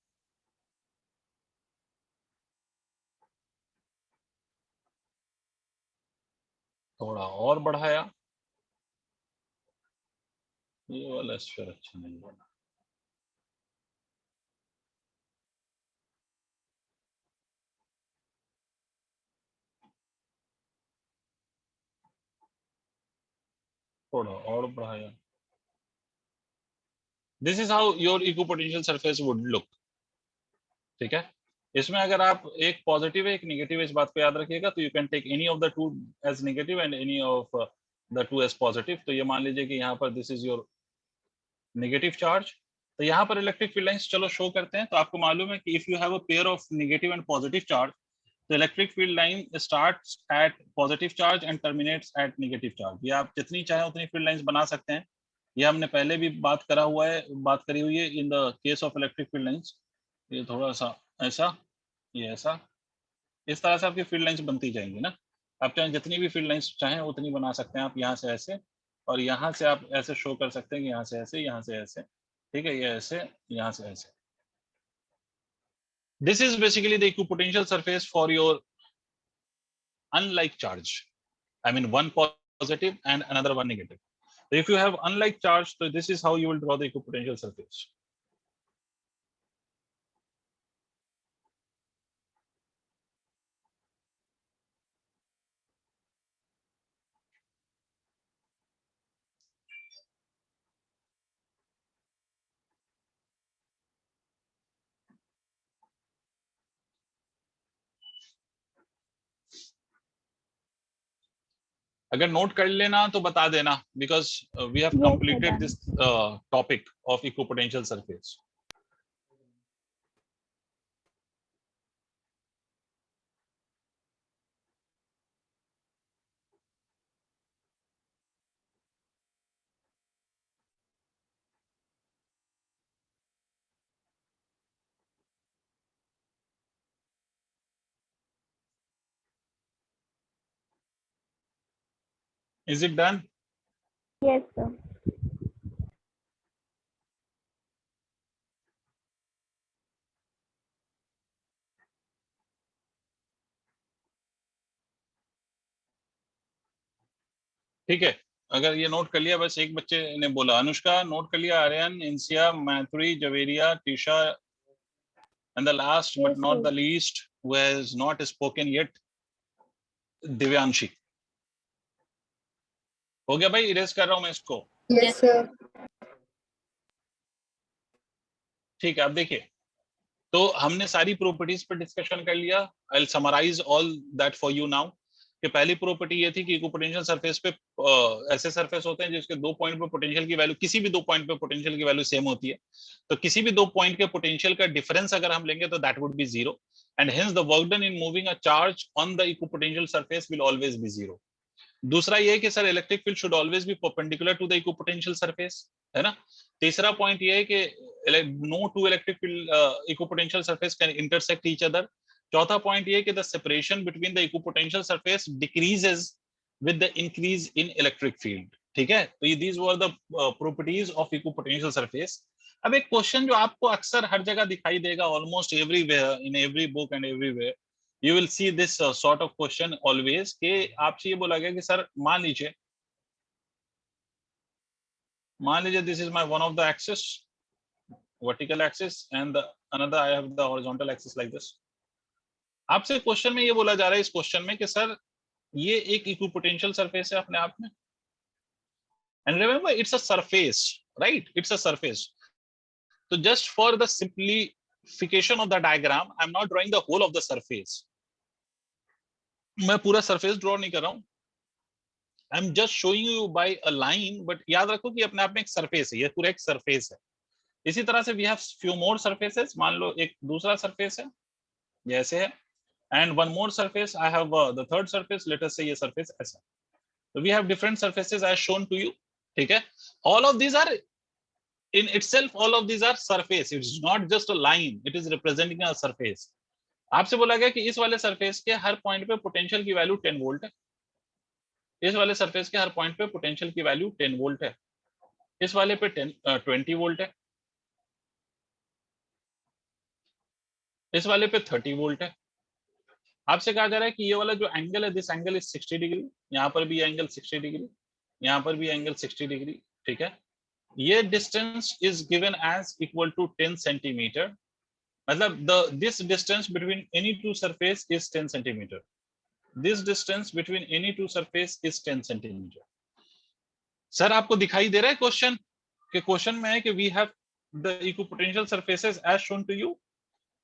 थोड़ा और बढ़ाया, ये वाला स्फीयर अच्छा नहीं बना। थोड़ा और बढ़ाया। This is how your equipotential surface would look. ठीक है, इसमें अगर आप एक पॉजिटिव है एक नेगेटिव है, इस बात को याद रखिएगा। तो you can take any of the two as negative and any of the two as positive. तो ये मान लीजिए कि यहाँ पर this is your negative charge. तो यहाँ पर इलेक्ट्रिक फील्ड लाइंस चलो शो करते हैं। तो आपको मालूम है कि if you have a pair of negative and positive charge, the electric field line starts at positive charge and terminates at negative charge। ये आप जितनी चाहे उतनी फील्ड लाइंस बना सकते हैं। ये हमने पहले भी बात करी हुई है in the case of electric field lines. ये थोड़ा सा ऐसा, ये ऐसा, इस तरह से आपकी फील्ड लाइंस बनती जाएंगी ना। आप चाहे जितनी भी फील्ड लाइंस चाहें उतनी बना सकते हैं। आप यहाँ से ऐसे और यहाँ से आप ऐसे शो कर सकते हैं कि यहाँ से ऐसे, यहाँ से ऐसे। ठीक है, ये ऐसे, यहाँ से ऐसे। This is basically the equipotential surface for your unlike charge. I mean, one positive and another one negative. So if you have unlike charge, so this is how you will draw the equipotential surface. अगर note कर लेना तो बता देना, because we have Yes, completed sir, this topic of equipotential surface. Is it done? Yes, sir. ठीक है, अगर ये नोट कर लिया, बस एक बच्चे ने बोला, अनुष्का नोट कर लिया, Aryan, इंसिया, मैथुरी, Javeria, Trisha, and the last but Yes, not sir. the least who has not spoken yet, Divyanshi. हो गया भाई, इरेज कर रहा हूं मैं इसको। Yes, sir. ठीक है, अब देखिए, तो हमने सारी प्रॉपर्टीज पर डिस्कशन कर लिया। I will summarise all that for you now. कि पहली प्रॉपर्टी ये थी कि इक्विपोटेंशियल सरफेस पे ऐसे सरफेस होते हैं जिसके दो पॉइंट पे पोटेंशियल की वैल्यू, किसी भी दो पॉइंट पे पोटेंशियल की वैल्यू सेम होती है। तो किसी भी दो पॉइंट के पोटेंशियल का डिफरेंस अगर हम लेंगे तो that would be zero, and hence the work done in moving a charge on the equipotential surface will always be zero. दूसरा ये है कि sir electric field should always be perpendicular to the equipotential surface, है ना। तीसरा point ये है कि no two electric field equipotential surface can intersect each other. चौथा पॉइंट ये है कि the separation between the equipotential surface decreases with the increase in electric field. ठीक है, तो ये these were the properties of equipotential surface. अब एक क्वेश्चन जो आपको अक्सर हर जगह दिखाई देगा, almost everywhere in every book and everywhere you will see this sort of question always, कि आपसे ये बोला गया कि सर मान लीजिए this is my one of the axis, vertical axis, and the another I have the horizontal axis like this। आपसे question में ये बोला जा रहा है इस क्वेश्चन में कि सर ये एक इक्विपोटेंशियल सरफेस है अपने आप में, and remember it's a surface, right, it's a surface. तो just for the simplification of the diagram I am not drawing the whole of the surface. मैं पूरा सरफेस ड्रॉ नहीं कर रहा हूं, I am just showing you by a line, but याद रखो कि अपने आप में एक सरफेस है, ये पूरा एक सरफेस है। इसी तरह से we have few more surfaces. मान लो एक दूसरा सरफेस है, जैसे है, and one more surface, I have the third surface, let us say ये सरफेस ऐसा। तो we have different surfaces I shown to you. ठीक है, all of these are in itself, all of these are surface, it's not just a line, it is representing a surface। आपसे बोला गया कि इस वाले सरफेस के हर पॉइंट पे पोटेंशियल की वैल्यू 10 वोल्ट है, इस वाले सरफेस के हर पॉइंट पे पोटेंशियल की वैल्यू 10 वोल्ट है, इस वाले पे 20 वोल्ट है, इस वाले पे 30 वोल्ट है। आपसे कहा जा रहा है कि ये वाला जो एंगल है, दिस एंगल इज 60 डिग्री, यहाँ पर भी एंगल 60 डिग्री, यहाँ पर भी एंगल 60 डिग्री। ठीक है, ये distance is given as equal to 10 centimetre, मतलब this distance between any two surface is 10 centimeter. This distance between any two surface is 10 centimeter. Sir आपको दिखाई दे रहा है क्वेश्चन के क्वेश्चन में है कि we have the equipotential surfaces as shown to you,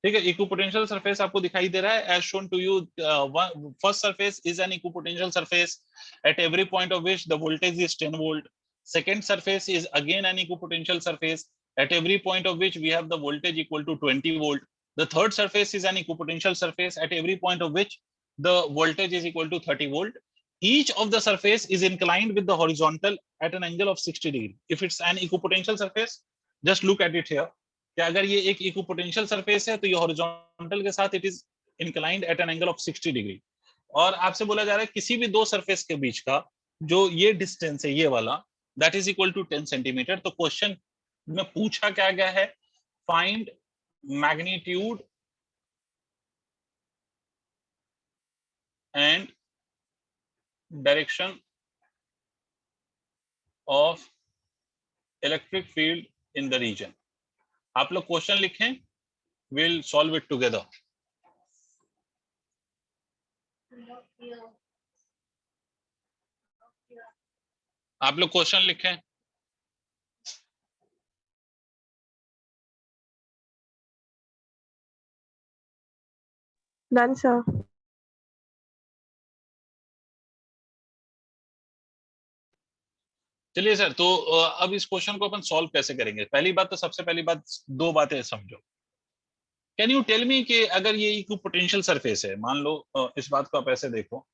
ठीक है। इक्विपोटेंशियल सरफेस आपको दिखाई दे रहा है as shown to you. First surface is an equipotential surface at every point of which the voltage is 10 volt. Second surface is again an equipotential surface at every point of which we have the voltage equal to 20 volt. The third surface is an equipotential surface at every point of which the voltage is equal to 30 volt. Each of the surface is inclined with the horizontal at an angle of 60 degree. If it's an equipotential surface, just look at it here. कि अगर ये एक equipotential surface है तो ये horizontal के साथ it is inclined at an angle of 60 degree. और आपसे बोला जा रहा है किसी भी दो surface के बीच का जो ये distance है ये वाला that is equal to 10 centimeter. तो क्वेश्चन में पूछा क्या गया है, find magnitude and direction of electric field in the region. आप लोग क्वेश्चन लिखें, we'll solve it together. आप लोग क्वेश्चन लिखें। Done, sir. चलिए सर, तो अब इस क्वेश्चन को अपन सॉल्व कैसे करेंगे। पहली बात तो सबसे पहली बात दो बातें समझो। कैन यू टेल मी कि अगर ये इक्विपोटेंशियल सरफेस है, मान लो इस बात को आप ऐसे देखो,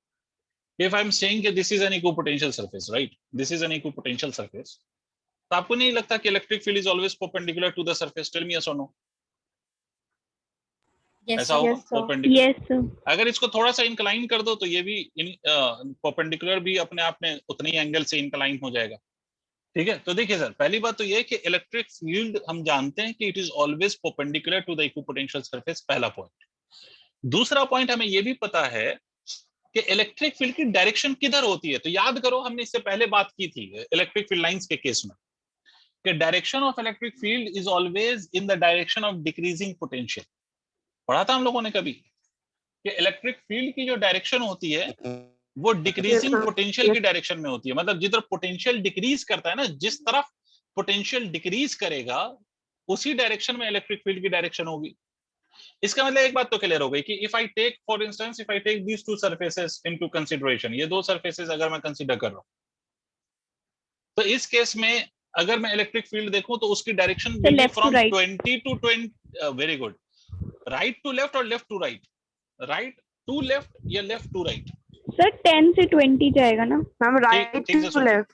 इफ आई एम सेइंग कि this is an equipotential surface, right, this is an equipotential surface, तो आपको नहीं लगता कि electric field is always perpendicular to the surface? Tell me yes और नो। ऐसा होगा परपेंडिकुलर? Yes sir. अगर इसको थोड़ा सा इंक्लाइन कर दो तो ये भी परपेंडिकुलर भी अपने आप में उतने ही एंगल से इंक्लाइन हो जाएगा, ठीक है। तो देखिए सर, पहली बात तो ये है कि इलेक्ट्रिक फील्ड हम जानते हैं कि it is always perpendicular to the equipotential surface, पहला पॉइंट। दूसरा पॉइंट हमें ये भी पता है कि इलेक्ट्रिक फील्ड की डायरेक्शन किधर होती है। तो याद करो, हमने इससे पहले बात की थी इलेक्ट्रिक फील्ड लाइंस के केस में कि direction of electric field is always in the direction of decreasing potential. पढ़ा था हम लोगों ने कभी कि इलेक्ट्रिक फील्ड की जो डायरेक्शन होती है वो डिक्रीजिंग पोटेंशियल की डायरेक्शन में होती है। मतलब जिधर पोटेंशियल डिक्रीज करता है ना, जिस तरफ पोटेंशियल डिक्रीज करेगा उसी डायरेक्शन में इलेक्ट्रिक फील्ड की डायरेक्शन होगी। इसका मतलब एक बात तो क्लियर हो गई कि if I take for instance, if I take these two surfaces into consideration, ये दो सरफेसेस अगर मैं कंसीडर कर रहा हूं, तो इस केस में अगर मैं इलेक्ट्रिक फील्ड देखूं तो उसकी direction from 20 to 20, very good, right to left और left to right, right to left या लेफ्ट टू राइट? सर 10 से 20 जाएगा ना ma'am, right to left.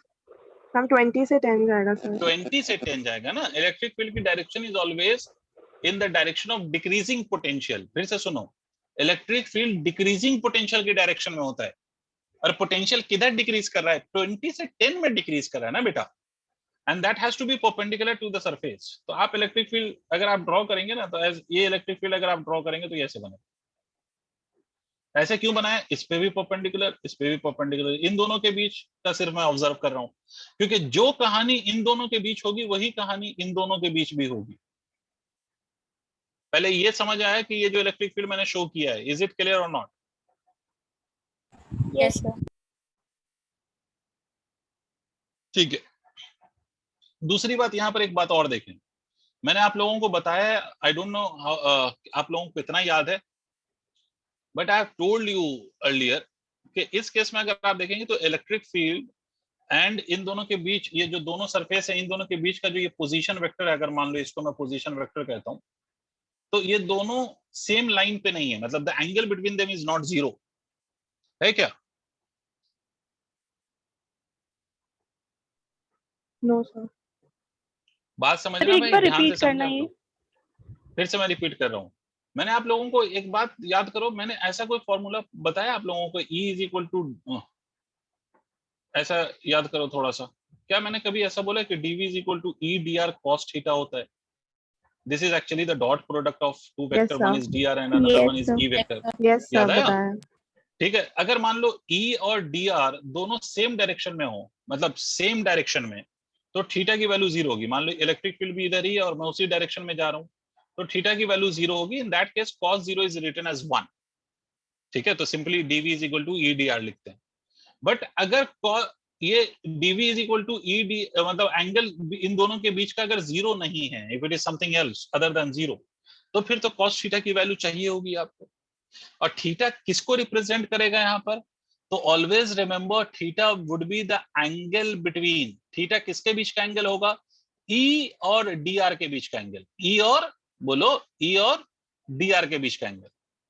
Ma'am 20 से 10 जाएगा सर। 20 से 10 जाएगा ना। इलेक्ट्रिक फील्ड की direction is always in the direction of decreasing potential. फिर से सुनो, इलेक्ट्रिक फील्ड डिक्रीजिंग पोटेंशियल की डायरेक्शन में होता है। और पोटेंशियल किधर डिक्रीज कर रहा है? 20 से 10 में डिक्रीज कर रहा है ना बेटा, and that has to be perpendicular to the surface. तो आप इलेक्ट्रिक फील्ड अगर आप ड्रॉ करेंगे ना, तो ये इलेक्ट्रिक फील्ड अगर आप ड्रॉ करेंगे तो ये ऐसे बनेगा। ऐसे क्यों बनाया? इस पे भी परपेंडिकुलर, इस पे भी परपेंडिकुलर, इन दोनों के बीच का सिर्फ मैं ऑब्जर्व कर रहा हूं, क्योंकि जो कहानी इन दोनों के बीच होगी वही कहानी इन दोनों के बीच भी होगी। पहले ये समझ आया कि ये जो इलेक्ट्रिक फील्ड मैंने शो किया है, इज इट क्लियर और नॉट? Yes sir. ठीक है। दूसरी बात, यहां पर एक बात और देखें, मैंने आप लोगों को बताया, आई डोंट नो आप लोगों को कितना याद है, but I have told you earlier कि इस केस में अगर आप देखेंगे तो इलेक्ट्रिक फील्ड एंड इन दोनों के बीच, ये जो दोनों सरफेस है इन दोनों के बीच का जो ये पोजीशन वेक्टर है, अगर मान लो इसको मैं पोजीशन वेक्टर कहता हूं, तो ये दोनों सेम लाइन पे नहीं है। मतलब the angle between them is not zero, है क्या? No sir. बात समझना भाई, ध्यान से समझना। फिर से मैं रिपीट कर रहा हूं, मैंने आप लोगों को एक बात याद करो, मैंने ऐसा कोई फॉर्मूला बताया आप लोगों को, E इज इक्वल टू, ऐसा याद करो थोड़ा सा, क्या मैंने कभी ऐसा बोला कि dv is equal to E dr cos theta होता है? This is actually the dot product of two vector, one is dr and another one is E vector. Yes sir, याद आया? बताया। ठीक है। अगर मान लो E और dr दोनों सेम डायरेक्शन में हो, मतलब सेम डायरेक्शन में, तो थीटा की वैल्यू 0 होगी। मान लो इलेक्ट्रिक फील्ड भी इधर ही है और मैं उसी डायरेक्शन में जा रहा हूं, तो थीटा की वैल्यू 0 होगी। In that case cos 0 is written as 1। ठीक है, तो simply dv is equal to EDR लिखते हैं। बट अगर ये dv is equal to ED मतलब एंगल इन दोनों के बीच का अगर 0 नहीं है, if it is something else other than 0, तो फिर तो cos थीटा की वैल्यू चाहिए होगी आपको। और थीटा किसको रिप्रेजेंट करेगा यहाँ पर? तो always remember theta would be the angle between, theta किसके बीच का एंगल होगा? ई और dr के बीच का एंगल। ई और बोलो, ई और dr के बीच का एंगल।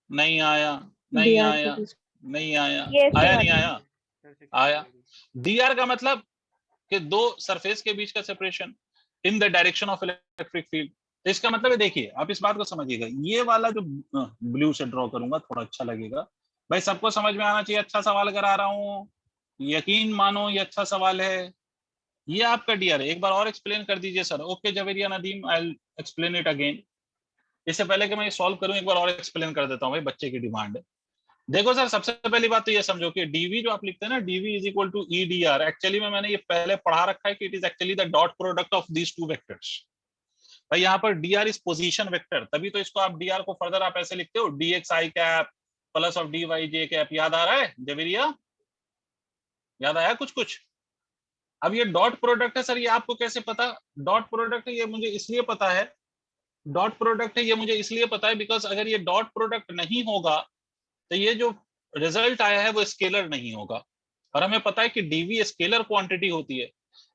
नहीं आया, नहीं DR के आया, बीच। नहीं आया, Yes, आया sir. नहीं आया, आया। dr का मतलब कि दो सरफेस के बीच का separation in the direction of electric field. तो इसका मतलब है, देखिए आप इस बात को समझिएगा, ये वाला जो ब्लू से ड्रॉ करूंगा थोड़ा अच्छा लगेगा भाई, सबको समझ में आना चाहिए। अच्छा सवाल करा रहा हूं, यकीन मानो ये अच्छा सवाल है। ये आपका डीआर है, एक बार और एक्सप्लेन कर दीजिए sir. Okay Javeria Nadeem, I will explain it again. इससे पहले कि मैं ये सॉल्व करूं, एक बार और एक्सप्लेन कर देता हूं भाई, बच्चे की डिमांड है। देखो सर, सबसे पहली बात तो ये समझो कि डीवी जो आप लिखते हैं ना, dv is equal to EDR, actually में मैंने ये पहले पढ़ा रखा है कि it is actually the dot product of these two vectors. भाई यहाँ पर dr इज पोजीशन वेक्टर, तभी तो इसको आप dr को फर्दर आप ऐसे लिखते हो dxi cap plus of dyj cap. याद आ रहा है जवेरिया? याद आया कुछ कुछ? अब ये डॉट प्रोडक्ट है सर, ये आपको कैसे पता डॉट प्रोडक्ट है? ये मुझे इसलिए पता है डॉट प्रोडक्ट है, ये मुझे इसलिए पता है बिकॉज अगर ये डॉट प्रोडक्ट नहीं होगा तो ये जो रिजल्ट आया है वो स्केलर नहीं होगा। और हमें पता है कि dv स्केलर क्वांटिटी होती है,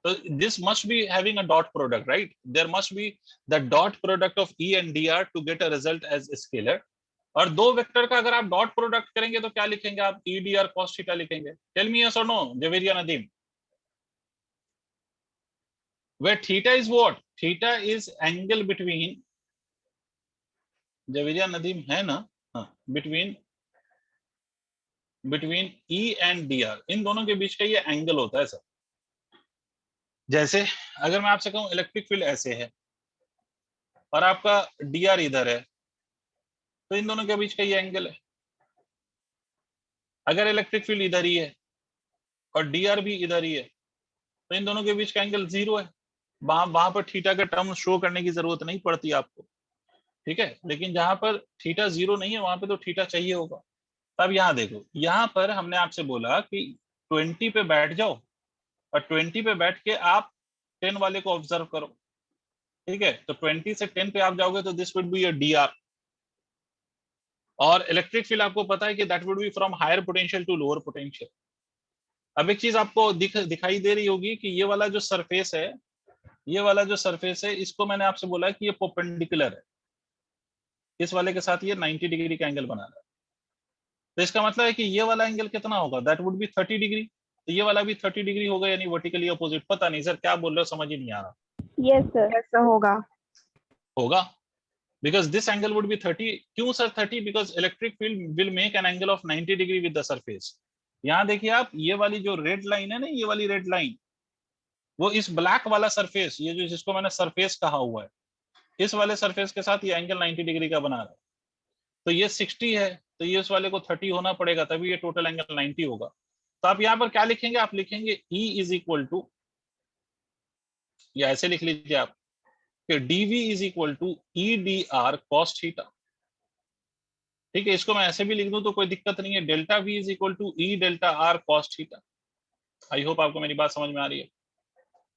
तो this must be having a dot product, right? There must be the dot product of E and dr to get a result as scalar. और दो वेक्टर का अगर आप डॉट प्रोडक्ट करेंगे तो क्या लिखेंगे आप? EDR cos थीटा लिखेंगे। टेल मी यस और no Javeria Nadeem. where theta is what? Theta is angle between, Javeria Nadeem है ना? हाँ, between E and dr, इन दोनों के बीच का ये एंगल होता है सर। जैसे अगर मैं आपसे कहूं इलेक्ट्रिक फील्ड ऐसे है और आपका dr इधर है, तो इन दोनों के बीच का ये एंगल है। अगर इलेक्ट्रिक फील्ड इधर ही है और dr भी इधर ही है, तो इन दोनों के बीच का एंगल 0 है। वहां पर थीटा का टर्म शो करने की जरूरत नहीं पड़ती आपको, ठीक है? लेकिन जहां पर थीटा 0 नहीं है वहां पे तो थीटा चाहिए होगा। तब यहाँ देखो, यहाँ पर हमने आपसे बोला कि 20 पे बैठ जाओ और 20 पे बैठ के आप 10 वाले को ऑब्जर्व करो, ठीक है? तो 20 से 10 पे आप जाओगे तो this would be your dr। और इलेक्ट्रिक फील्ड आपको पता है कि that would be from higher potential to lower potential. अब एक चीज आपको दिखाई दे रही होगी कि ये वाला जो सरफेस है, ये वाला जो सरफेस है, इसको मैंने आपसे बोला है कि ये परपेंडिकुलर है, इस वाले के साथ ये 90 डिग्री का एंगल बना रहा है। तो इसका मतलब है कि ये वाला एंगल कितना होगा? That would B 30 degree. तो ये वाला भी 30 डिग्री होगा, यानी वर्टिकली अपोजिट। पता नहीं सर क्या बोल रहे हो, समझ ही नहीं आ रहा। Yes, sir. ऐसा होगा। होगा, because this angle would be 30। क्यों sir 30? Because electric field will make an angle of 90 degree with the surface. यहाँ देखिए आप, ये वाली जो रेड लाइन है ना, ये वाली रेड लाइन, वो इस ब्लैक वाला सरफेस, ये जो जिसको मैंने सरफेस कहा हुआ है, इस वाले सरफेस के साथ ये एंगल 90 डिग्री का बना रहा है। तो ये 60 है, तो ये उस वाले को 30 होना पड़ेगा, तभी ये टोटल एंगल 90 होगा। तो आप यहाँ पर क्या लिखेंगे? आप लिखेंगे E इज इक्वल टू, या ऐसे लिख लीजिए आप कि dv is equal to EDR cos थीटा। ठीक है, इसको मैं ऐसे भी लिख दूं तो कोई दिक्कत नहीं है। Delta V is equal to E delta R cos theta. I hope आपको मेरी बात समझ में आ रही है।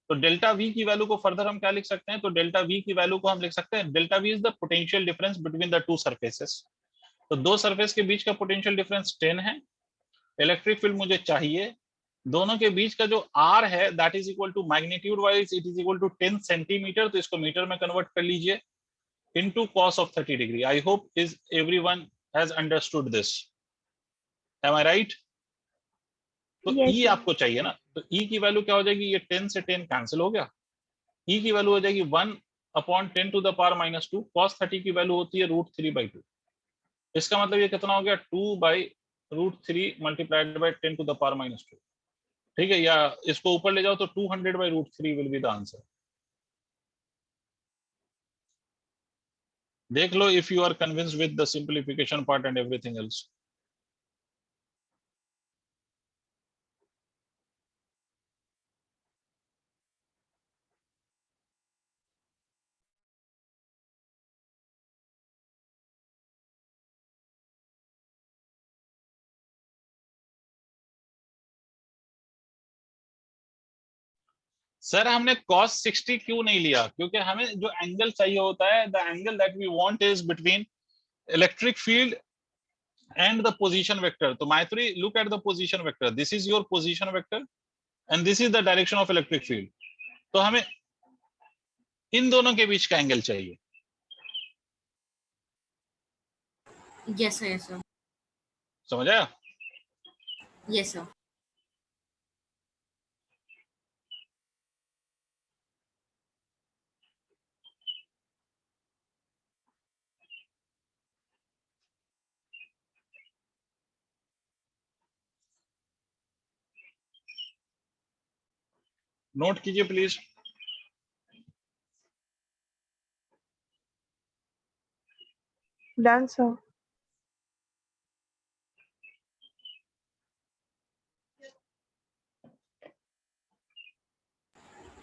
तो डेल्टा V की वैल्यू को फर्दर हम क्या लिख सकते हैं? तो डेल्टा V की वैल्यू को हम लिख सकते हैं, delta V is the potential difference between the to surfaces. तो दो सरफेस के बीच का पोटेंशियल डिफरेंस 10 है। इलेक्ट्रिक फील्ड मुझे चाहिए, दोनों के बीच का जो R है that is equal to magnitude wise it is equal to 10 centimetre. तो इसको मीटर में कन्वर्ट कर लीजिए, into cos of 30 degree. I hope is everyone has understood this. Am I right? तो Yes, E sir. आपको चाहिए ना, तो E की वैल्यू क्या हो जाएगी? ये 10 से 10 कैंसिल हो गया, E की वैल्यू हो जाएगी 1/10 टू द पावर -2। cos 30 की वैल्यू होती है √3/2। इसका मतलब ये कितना हो गया? 2/√3 multiplied by 10 to the power -2। ठीक है, या इसको ऊपर ले जाओ तो 200/√3 विल बी द आंसर। देख लो if you are convinced with the simplification part and everything else. Sir हमने cos 60 क्यों नहीं लिया? क्योंकि हमें जो एंगल चाहिए होता है, the angle that we want is between electric field and the position vector. तो Maitri, look at the position vector. This is your position vector and this is the direction of electric field. तो हमें इन दोनों के बीच का angle चाहिए. Yes, sir. Yes, sir. समझ आया? Yes, sir. नोट कीजिए please. Done, sir.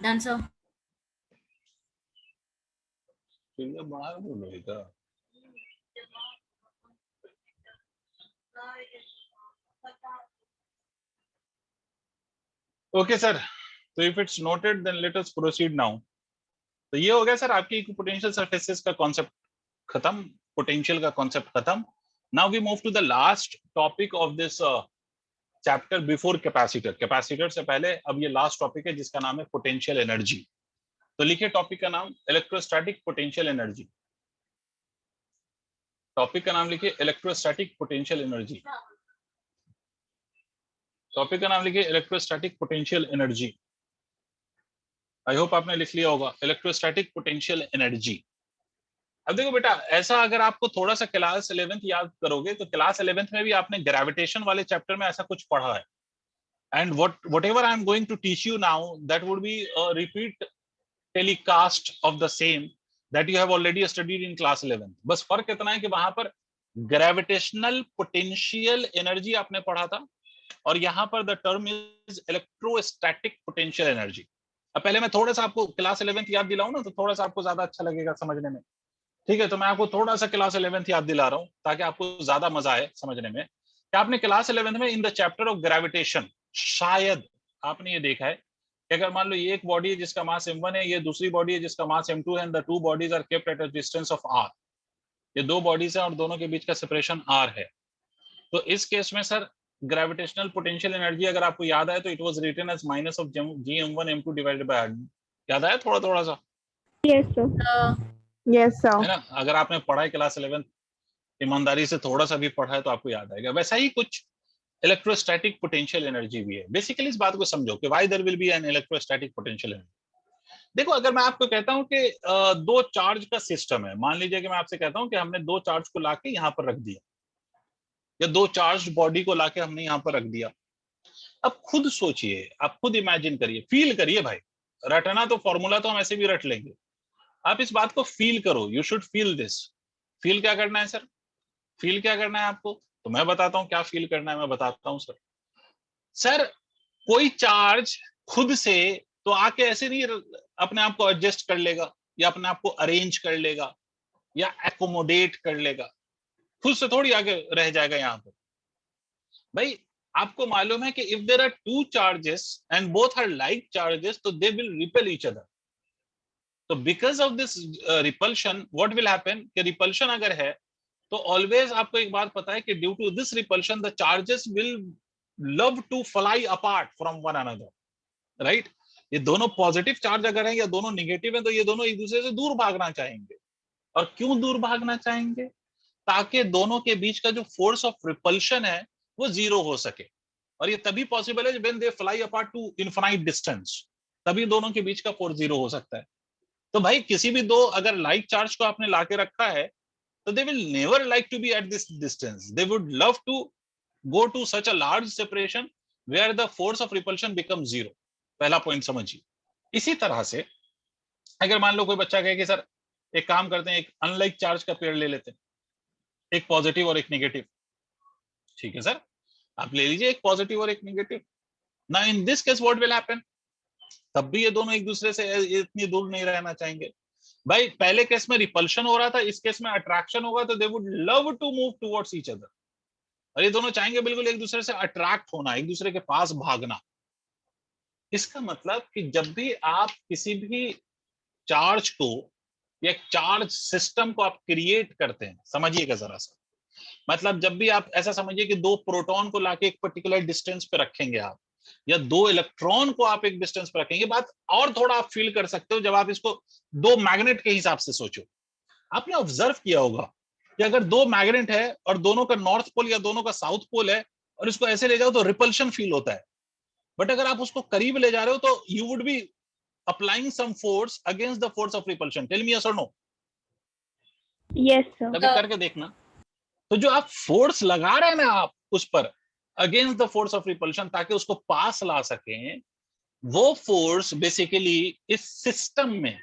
Done, sir. बाहर बोलो इधर. Okay sir. तो if it's noted then let us proceed now. तो ये हो गया सर आपकी इक्विपोटेंशियल सरफेसेस का कॉन्सेप्ट खत्म, पोटेंशियल का कॉन्सेप्ट खत्म. Now we move to the last topic of this chapter before capacitor. Capacitor से पहले अब ये लास्ट टॉपिक है जिसका नाम है पोटेंशियल एनर्जी. तो लिखिए टॉपिक का नाम इलेक्ट्रोस्टैटिक पोटेंशियल एनर्जी. टॉपिक का नाम लिखिए इलेक्ट्रोस्टैटिक पोटेंशियल एनर्जी. टॉपिक का नाम लिखिए electrostatic potential energy. I hope आपने लिख लिया होगा इलेक्ट्रोस्टैटिक पोटेंशियल एनर्जी. अब देखो बेटा, ऐसा अगर आपको थोड़ा सा क्लास 11th याद करोगे तो क्लास 11th में भी आपने ग्रेविटेशन वाले चैप्टर में ऐसा कुछ पढ़ा है. And whatever I am going to teach you now, that would be a repeat telecast of the same that you have already studied in class 11th. बस फर्क इतना है कि वहां पर ग्रेविटेशनल पोटेंशियल एनर्जी आपने पढ़ा था और यहाँ पर the term is electrostatic potential energy. अब पहले मैं थोड़ा सा आपको क्लास 11th याद दिलाऊं ना, तो थोड़ा सा आपको ज्यादा अच्छा लगेगा समझने में. ठीक है, तो मैं आपको थोड़ा सा क्लास 11th याद दिला रहा हूँ ताकि आपको ज्यादा मजा आए समझने में. कि आपने क्लास 11th में in the chapter of gravitation शायद आपने ये देखा है कि अगर मान लो ये एक बॉडी है जिसका मास m1 है, ये दूसरी बॉडी है जिसका मास m2 है, and the two bodies are kept at a distance of r. ये दो बॉडीज है और दोनों के बीच का सेपरेशन r है. तो इस केस में सर ग्रेविटेशनल पोटेंशियल एनर्जी अगर आपको याद आए तो it was written as minus of gm1 m2 divided by r. याद आया थोड़ा थोड़ा सा? Yes sir. Yes, sir. है ना? अगर आपने पढ़ा है क्लास 11th, ईमानदारी से थोड़ा सा भी पढ़ा है तो आपको याद आएगा. वैसा ही कुछ इलेक्ट्रोस्टैटिक पोटेंशियल एनर्जी भी है. बेसिकली इस बात को समझो कि why there will be an electrostatic potential energy. देखो, अगर मैं आपको कहता हूं कि दो चार्ज का सिस्टम है, मान लीजिए कि मैं आपसे कहता हूं कि हमने दो चार्ज को लाके यहाँ पर रख दिया या दो चार्ज बॉडी को लाके हमने यहाँ पर रख दिया. अब खुद सोचिए, आप खुद इमेजिन करिए, फील करिए भाई. रटना तो फॉर्मूला तो हम ऐसे भी रट लेंगे. आप इस बात को फील करो. You should feel this. Feel क्या करना है सर? फील क्या करना है आपको? तो मैं बताता हूं क्या फील करना है. मैं बताता हूं सर. सर कोई चार्ज खुद से तो आके ऐसे नहीं अपने आप को एडजस्ट कर लेगा या अपने आप को अरेंज कर लेगा या एकोमोडेट कर लेगा. खुद से थोड़ी आगे रह जाएगा यहाँ पर. भाई आपको मालूम है कि if there are two charges and both are like charges तो they will repel each other. तो because of this repulsion what will happen कि रिपल्शन अगर है तो ऑलवेज आपको एक बात पता है कि due to this repulsion the charges will love to fly apart from one another. Right? ये दोनों पॉजिटिव चार्ज अगर है या दोनों निगेटिव है तो ये दोनों एक दूसरे से दूर भागना चाहेंगे. और क्यों दूर भागना चाहेंगे? ताकि दोनों के बीच का जो फोर्स ऑफ रिपल्शन है वो जीरो हो सके. और ये तभी पॉसिबल है when they fly apart to infinite distance. तभी दोनों के बीच का फोर्स जीरो हो सकता है. तो भाई किसी भी दो अगर लाइक चार्ज को आपने लाके रखा है तो they will never like to be at this distance. They would love to go to such a large separation where the force of repulsion become zero. पहला पॉइंट समझिए. इसी तरह से अगर मान लो कोई बच्चा कहे कि सर एक काम करते हैं, एक अनलाइक चार्ज का पेयर ले लेते हैं, एक पॉजिटिव और एक नेगेटिव. ठीक है सर, आप ले लीजिए एक पॉजिटिव और एक नेगेटिव. ना इन this case what will happen? तब भी ये दोनों एक दूसरे से इतनी दूर नहीं रहना चाहेंगे. भाई पहले केस में रिपल्शन हो रहा था, इस केस में अट्रैक्शन होगा तो they would love to move towards each other. और ये दोनों चाहेंगे बिल्कुल एक दूसरे से अट्रैक्ट होना, एक दूसरे के पास भागना. इसका मतलब कि जब भी आप किसी भी चार्ज को या चार्ज सिस्टम को आप क्रिएट करते हैं, समझिएगा जरा सा, मतलब जब भी आप ऐसा समझिए कि दो प्रोटॉन को लाके एक पर्टिकुलर डिस्टेंस पे रखेंगे आप, या दो इलेक्ट्रॉन को आप एक डिस्टेंस पे रखेंगे, बात और थोड़ा आप फील कर सकते हो जब आप इसको दो मैग्नेट के हिसाब से सोचो। आपने ऑब्जर्व किया होगा कि अगर दो मैग्नेट है और दोनों का नॉर्थ पोल या दोनों का साउथ पोल है और इसको ऐसे ले जाओ तो रिपल्शन फील होता है, बट अगर आप उसको करीब ले जा रहे हो तो you would be applying some force against the force of repulsion. Tell me yes और नो। Yes sir. कभी करके देखना। तो जो आप फोर्स लगा रहे हैं ना आप उस पर against the force of repulsion ताकि उसको पास ला सकें, वो फोर्स बेसिकली इस सिस्टम में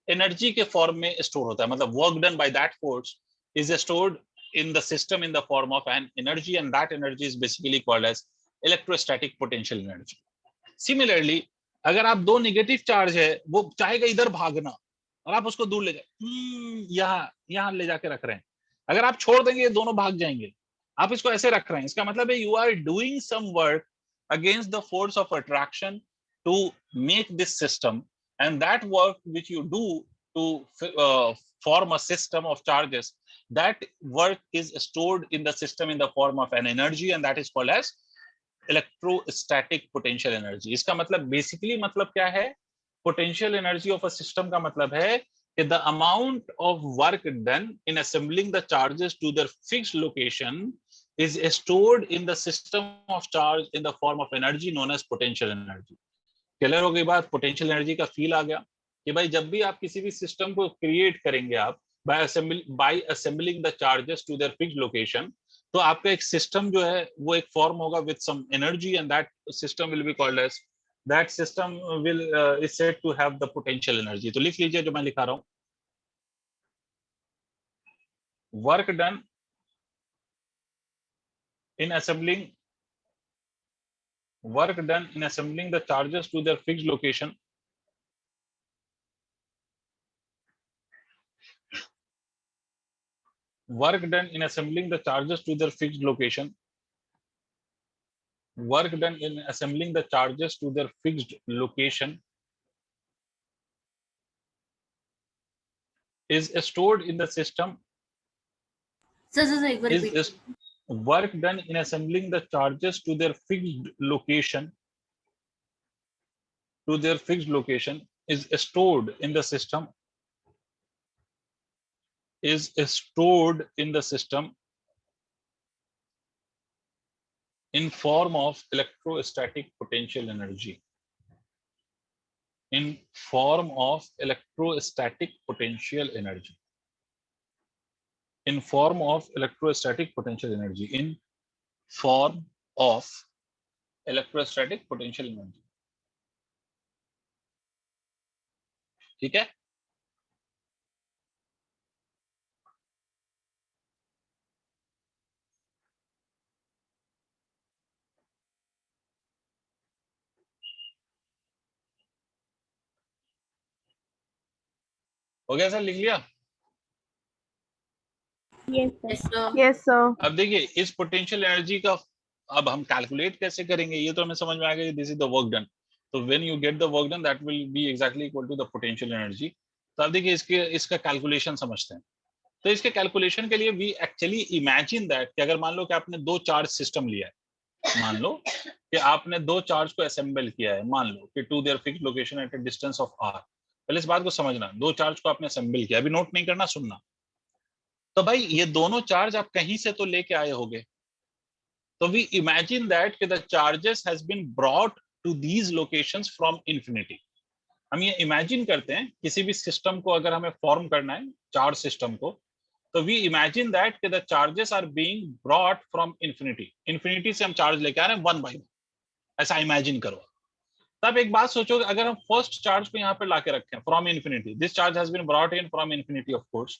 एनर्जी के फॉर्म में स्टोर होता है। मतलब work done by that force is stored in the system in the form of an energy, and that energy is basically called as electrostatic potential energy. Similarly, अगर आप दो negative charge है, वो चाहेगा इधर भागना और आप उसको दूर ले जाए, यहां ले जाके रख रहे हैं, अगर आप छोड़ देंगे ये दोनों भाग जाएंगे। आप इसको ऐसे रख रहे हैं, इसका मतलब है you are doing some work against the force of attraction to make this system, and that work which you do to form a system of charges, that work is stored in the system in the form of an energy, and that is called as electrostatic potential energy. इसका मतलब basically मतलब क्या है? Potential energy of a system का मतलब है कि the amount of work done in assembling the charges to their fixed location is stored in the system of charge in the form of energy known as potential energy. Clear हो गई बात? Potential energy का feel आ गया कि भाई जब भी आप किसी भी सिस्टम को क्रिएट करेंगे आप by assembling the charges to their fixed location, तो आपका एक सिस्टम जो है वो एक फॉर्म होगा with some energy, and that system will be called as, that system will is said to have the potential energy. तो लिख लीजिए जो मैं लिखा रहा हूं, work done in assembling the charges to their fixed location work done in assembling the charges to their fixed location is stored in the system sir एक बार repeat. is work done in assembling the charges to their fixed location is stored in the system in form of electrostatic potential energy. In form of electrostatic potential energy. In form of electrostatic potential energy. In form of electrostatic potential energy. ठीक है? हो गया sir? लिख लिया? Yes sir. Yes, sir. Yes, sir. अब देखिए इस potential energy का अब हम कैलकुलेट कैसे करेंगे, ये तो हमें समझ में आ गया, this is the work done. तो when you get the work done that will be exactly equal to the potential energy. तो अब देखिए इसका कैलकुलेशन समझते हैं। तो इसके कैलकुलेशन के लिए वी एक्चुअली इमेजिन दैट कि अगर मान लो कि आपने दो चार्ज सिस्टम लिया है, मान लो कि आपने दो चार्ज को असेंबल किया है, मान लो कि to their fixed location at a distance of r। पहले इस बात को समझना, दो चार्ज को आपने असेंबल किया, अभी नोट नहीं करना, सुनना। तो भाई ये दोनों चार्ज आप कहीं से तो लेके आए होंगे, तो वी इमेजिन दैट कि the charges has been brought to these locations from infinity. हम ये इमेजिन करते हैं किसी भी सिस्टम को अगर हमें फॉर्म करना है, चार्ज सिस्टम को, तो वी इमेजिन दैट कि the charges are being brought from infinity. Infinity से हम चार्ज लेके आ रहे हैं वन बाय वन, ऐसा इमेजिन करो। तब एक बात सोचो, अगर हम फर्स्ट चार्ज को यहाँ पे लाके रखें from infinity, this charge has been brought in from infinity of course.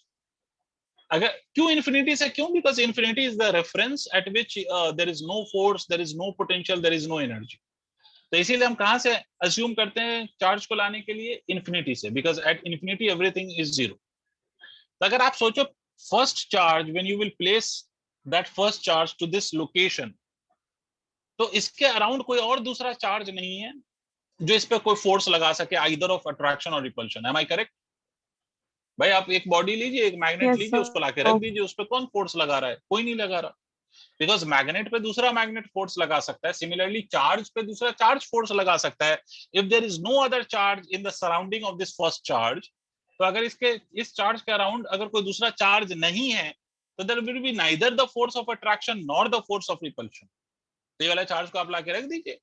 अगर क्यों इंफिनिटी से? क्यों? Because infinity is the reference at which there is no force, there is no potential, there is no energy. तो इसीलिए हम कहां से assume करते हैं चार्ज को लाने के लिए? इंफिनिटी से, because at infinity everything is zero. तो अगर आप सोचो first charge, when you will place that first charge to this location, तो इसके अराउंड कोई और दूसरा चार्ज नहीं है, जो इस पे कोई फोर्स लगा सके, आइदर ऑफ अट्रैक्शन और रिपल्शन। Am I correct? भाई आप एक बॉडी लीजिए, एक मैग्नेट Yes, लीजिए, sir. उसको लाके रख दीजिए, उस पे कौन फोर्स लगा रहा है? कोई नहीं लगा रहा, बिकॉज मैग्नेट पे दूसरा मैग्नेट फोर्स लगा सकता है, सिमिलरली चार्ज पे दूसरा चार्ज फोर्स लगा सकता है। If there is no other charge in the surrounding of this first charge, तो अगर इसके इस चार्ज के अराउंड अगर कोई दूसरा चार्ज नहीं है, तो there will be neither the force of attraction nor the force of repulsion. तो ये वाला चार्ज को आप लाके रख दीजिए,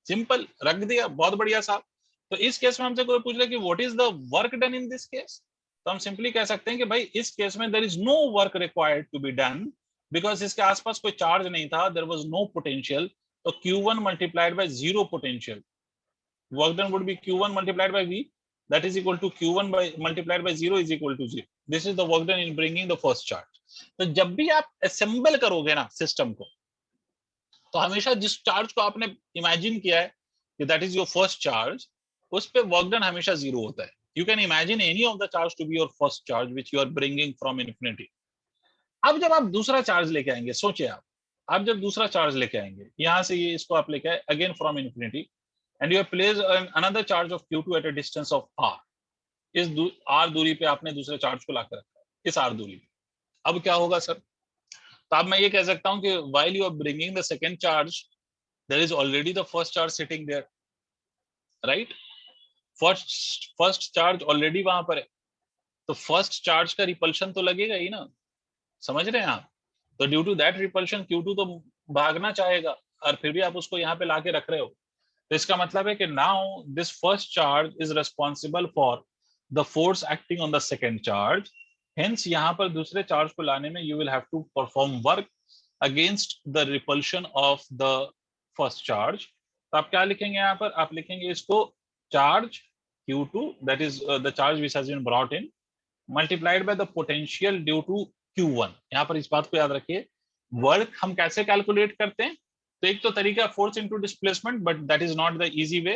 सिंपल, रख दिया, बहुत बढ़िया साहब। तो इस केस में हमसे कोई पूछ ले कि what is the work done in this case, तो हम सिंपली कह सकते हैं कि भाई इस केस में there is no work required to be done, because इसके आसपास कोई चार्ज नहीं था, देयर वाज नो पोटेंशियल। तो Q1 multiplied by zero potential, work done would be Q1 multiplied by V, that is equal to Q1 by multiplied by 0 is equal to 0. This is the work done in bringing the first charge. तो जब भी आप assemble करोगे ना system को, तो हमेशा जिस चार्ज को आपने इमेजिन किया है कि that is your first charge, उस पे वर्क डन हमेशा 0 होता है। You can imagine any of the charge to be your first charge which you are bringing from infinity. अब जब आप दूसरा चार्ज लेके आएंगे, सोचिए आप जब दूसरा चार्ज लेके आएंगे, यहां से ये इसको आप लेके आए again from infinity, and you have placed another charge of Q2 at a distance of r. इस r दूरी पे आपने दूसरे चार्ज को लाकर रखा है, इस r दूरी पे। अब क्या होगा सर? तो अब मैं ये कह सकता हूं कि while you are bringing the second charge, there is already the first charge sitting there, right? First charge already वहां पर है, तो फर्स्ट चार्ज का रिपल्शन तो लगेगा ही ना, समझ रहे हैं आप? तो due to that repulsion Q2 तो भागना चाहेगा, और फिर भी आप उसको यहाँ पे लाके रख रहे हो। तो इसका मतलब है कि now this first charge is responsible for the force acting on the second charge, hence यहाँ पर दूसरे चार्ज को लाने में you will have to perform work against the repulsion of the first charge. तो आप क्या लिखेंगे यहाँ पर? आप लिखेंगे इसको charge Q2, that is the charge which has been brought in, multiplied by the potential due to Q1। यहाँ पर इस बात को याद रखिए, वर्क हम कैसे कैलकुलेट करते हैं? तो एक तो तरीका force into displacement, but that is not the easy way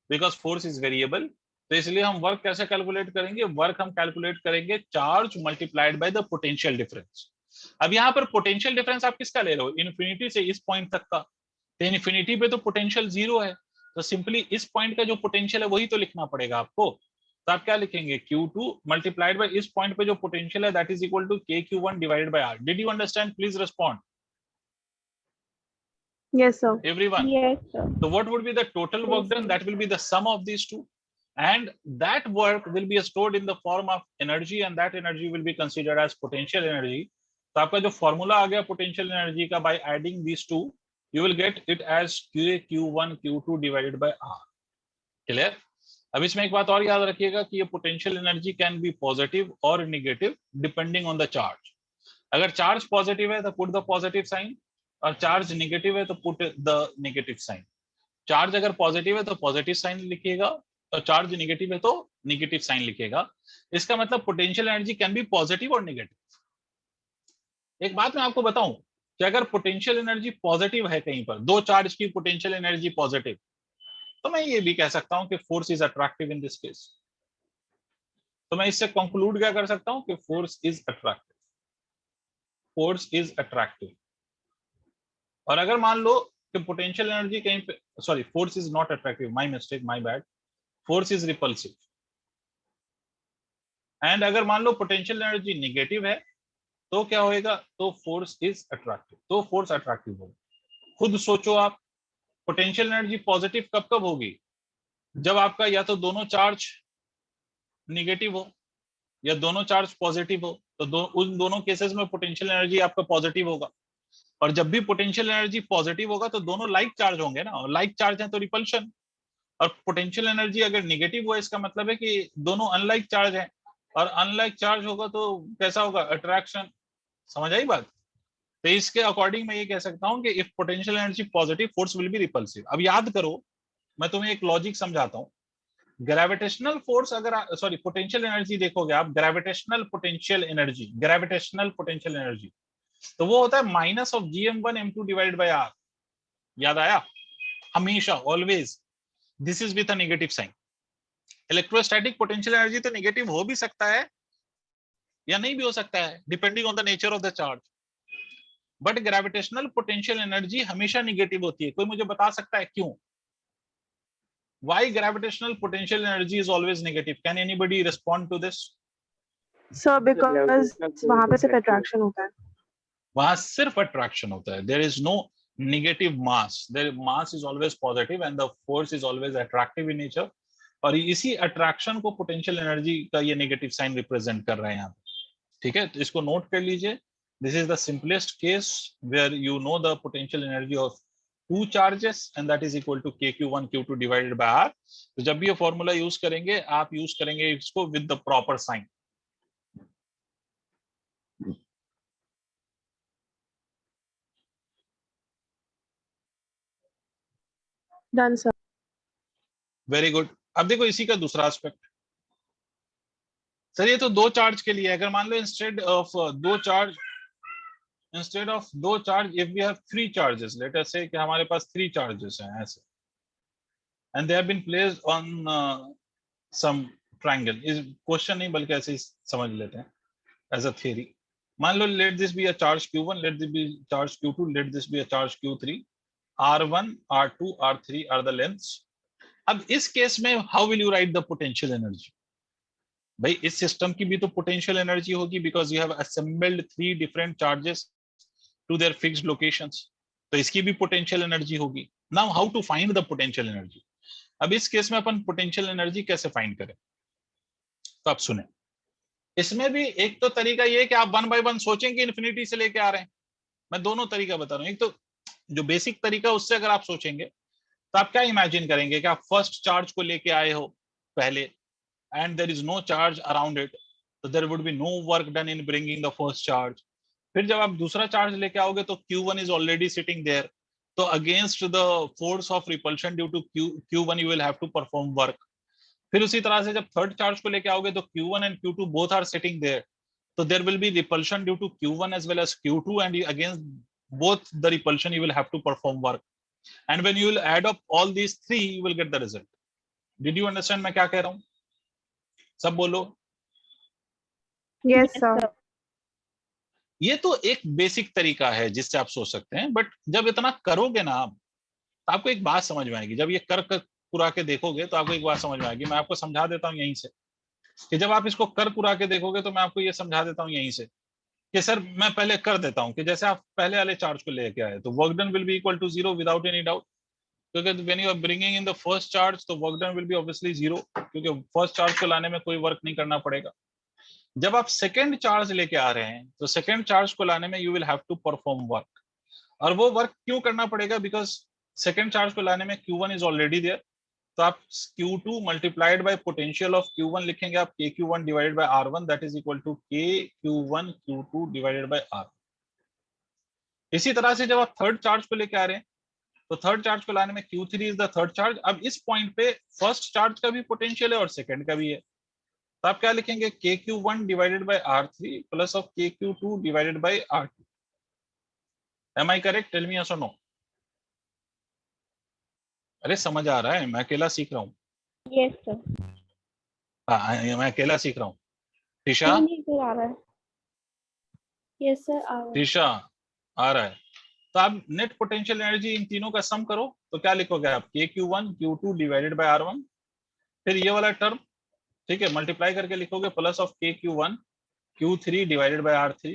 because force is variable. तो इसलिए हम वर्क कैसे कैलकुलेट करेंगे? वर्क हम कैलकुलेट करेंगे charge multiplied by the potential difference. अब यहाँ पर पोटेंशियल डिफरेंस आप किसका ले रहे हो? इन्फिनिटी से इस पॉइंट तक का। तो इन्फिनिटी पे तो पोटेंशियल 0 है, तो सिंपली इस पॉइंट का जो पोटेंशियल है वही तो लिखना पड़ेगा आपको। तो आप क्या लिखेंगे? Q2 मल्टीप्लाइड बाय इस पॉइंट पे जो पोटेंशियल है that is equal to KQ1 divided by R। Did you understand? Please respond Yes, sir. everyone. Yes, sir. So what would be the total work done? That will be the sum of these two, and that work will be stored in the form of energy, and that energy will be considered as potential energy. तो आपका जो formula आ गया potential energy का, by adding these two you will get it as Q1 Q2 divided by R. Clear? अब इसमें एक बात और याद रखिएगा कि ये potential energy can be positive और negative depending on the charge. अगर चार्ज पॉजिटिव है तो पुट द पॉजिटिव साइन, और चार्ज नेगेटिव है तो put the negative sign. Charge अगर पॉजिटिव है तो पॉजिटिव साइन लिखिएगा, और चार्ज नेगेटिव है तो नेगेटिव साइन लिखिएगा। इसका मतलब potential energy can be positive और नेगेटिव। एक बात मैं आपको बताऊं कि अगर पोटेंशियल एनर्जी पॉजिटिव है कहीं पर, दो चार्ज की पोटेंशियल एनर्जी पॉजिटिव, तो मैं ये भी कह सकता हूं कि force is attractive in this case. तो मैं इससे कंक्लूड क्या कर सकता हूं कि force is attractive, force is attractive. और अगर मान लो कि पोटेंशियल एनर्जी कहीं पे, sorry force is not attractive, my mistake, my bad, force is repulsive. And अगर मान लो पोटेंशियल एनर्जी नेगेटिव है तो क्या होएगा? तो फोर्स इज अट्रैक्टिव, तो फोर्स अट्रैक्टिव होगा। खुद सोचो आप, पोटेंशियल एनर्जी पॉजिटिव कब कब होगी? जब आपका या तो दोनों चार्ज नेगेटिव हो या दोनों चार्ज पॉजिटिव हो, तो उन दोनों केसेस में पोटेंशियल एनर्जी आपका पॉजिटिव होगा। और जब भी पोटेंशियल एनर्जी पॉजिटिव होगा तो दोनों लाइक चार्ज होंगे ना, और लाइक चार्ज है तो रिपल्शन। और पोटेंशियल एनर्जी अगर नेगेटिव हुआ, इसका मतलब है कि दोनों अनलाइक चार्ज हैं, और अनलाइक चार्ज होगा तो कैसा होगा? अट्रैक्शन। समझ आई बात? तो इसके अकॉर्डिंग मैं ये कह सकता हूं कि if potential energy positive, force will be repulsive. अब याद करो, मैं तुम्हें एक लॉजिक समझाता हूं। ग्रेविटेशनल फोर्स अगर सॉरी पोटेंशियल एनर्जी देखोगे आप, gravitational potential energy, gravitational potential energy, तो वो होता है minus of Gm1 M2 divided by R। याद आया? हमेशा, always this is with a negative sign. Electrostatic potential energy तो नेगेटिव हो भी सकता है या नहीं भी हो सकता है, depending on the nature of the charge, but gravitational potential energy हमेशा नेगेटिव होती है। कोई मुझे बता सकता है क्यों? why gravitational potential energy is always negative? Can anybody respond to this? Sir because वहां पे सिर्फ अट्रैक्शन होता है. वहां सिर्फ अट्रैक्शन होता है. There is no negative mass. There mass is always positive and the force is always attractive in nature. और इसी अट्रैक्शन को पोटेंशियल एनर्जी का ये नेगेटिव साइन रिप्रेजेंट कर रहे हैं यहाँ पे. ठीक है, तो इसको नोट कर लीजिए. This is the simplest case where you know the potential energy of two charges and that is equal to Q1 Q2 divided by R. तो जब भी ये फॉर्मूला यूज करेंगे आप यूज करेंगे इसको with the proper sign. Done sir. Very good. अब देखो इसी का दूसरा एस्पेक्ट. सर ये तो दो चार्ज के लिए. अगर मान लो इंस्टेड ऑफ दो charge if we have three charges, let us say कि हमारे पास थ्री चार्जेस हैं ऐसे and they have been placed on some triangle. इस क्वेश्चन नहीं बल्कि ऐसे ही समझ लेते हैं एज अ थ्योरी. मान लो let this be a charge Q1, let this be charge Q2, let this be a charge Q3. R1, R2, R3 are the lengths. अब इस केस में how will you write the potential energy? भाई इस system की भी तो potential energy होगी because you have assembled three different charges to their fixed locations. तो इसकी भी पोटेंशियल एनर्जी होगी. Now how to find the potential energy? अब इस केस में अपन पोटेंशियल एनर्जी कैसे फाइंड करें? तो आप सुने. इसमें भी एक तो तरीका ये है कि आप वन बाय वन सोचेंगे इन्फिनिटी से लेके आ रहे हैं. मैं दोनों तरीका बता रहा हूँ. एक तो जो बेसिक तरीका उससे अगर आप सोचेंगे तो आप क्या इमेजिन करेंगे कि आप फर्स्ट चार्ज को लेके आए हो पहले and there is no charge around it, so there would be no work done in bringing the first charge. फिर जब आप दूसरा चार्ज लेके आओगे तो Q1 is already sitting there, so against the force of repulsion due to Q1 you will have to perform work. फिर उसी तरह से जब थर्ड चार्ज को लेके आओगे तो Q1 and Q2 both are sitting there, so there will be repulsion due to Q1 as well as Q2 and against both the repulsion you will have to perform work, and when you will add up all these three you will get the result. Did you understand मैं क्या कह रहा हूँ? सब बोलो. Yes sir. ये तो एक बेसिक तरीका है जिससे आप सोच सकते हैं, बट जब इतना करोगे ना आप तो आपको एक बात समझ में आएगी. जब ये कर पुरा के देखोगे तो आपको एक बात समझ में आएगी. मैं आपको समझा देता हूँ यहीं से कि जब आप इसको कर पुरा के देखोगे तो मैं आपको ये समझा देता हूँ यहीं से कि सर मैं पहले कर देता हूँ कि जैसे आप पहले वाले चार्ज को लेके आए तो work done will be equal to 0 without any doubt. क्योंकि when you are bringing in the first charge तो work done will be obviously 0 क्योंकि फर्स्ट चार्ज को लाने में कोई वर्क नहीं करना पड़ेगा. जब आप सेकेंड चार्ज लेके आ रहे हैं तो सेकेंड चार्ज को लाने में you will have to perform work. और वो वर्क क्यों करना पड़ेगा? बिकॉज सेकेंड चार्ज को लाने में Q1 इज ऑलरेडी देयर. तो आप Q2 multiplied by potential of Q1 लिखेंगे आप KQ1 divided by R1 that is equal to KQ1 Q2 divided by R. इसी तरह से जब आप थर्ड चार्ज को लेके आ रहे हैं तो थर्ड चार्ज को लाने में Q3 is the third charge. अब इस पॉइंट पे फर्स्ट चार्ज का भी पोटेंशियल है और सेकेंड का भी है. तो आप क्या लिखेंगे? KQ1 divided bye R3 plus of KQ2 divided by R2. Am I correct? Tell me yes or no. अरे समझ आ रहा है? मैं अकेला सीख रहा हूँ. Yes sir. मैं अकेला सीख रहा हूँ. टीशा? नहीं सर आ रहा है. यस सर आ रहा है. टीशा आ रहा है. तो आप नेट पोटेंशियल एनर्जी इन तीनों का सम करो तो क्या लिखोगे आप? KQ1 Q2 divided by R1. फिर ये वाला टर्म ठीक है मल्टीप्लाई करके लिखोगे plus of KQ1 Q3 divided by R3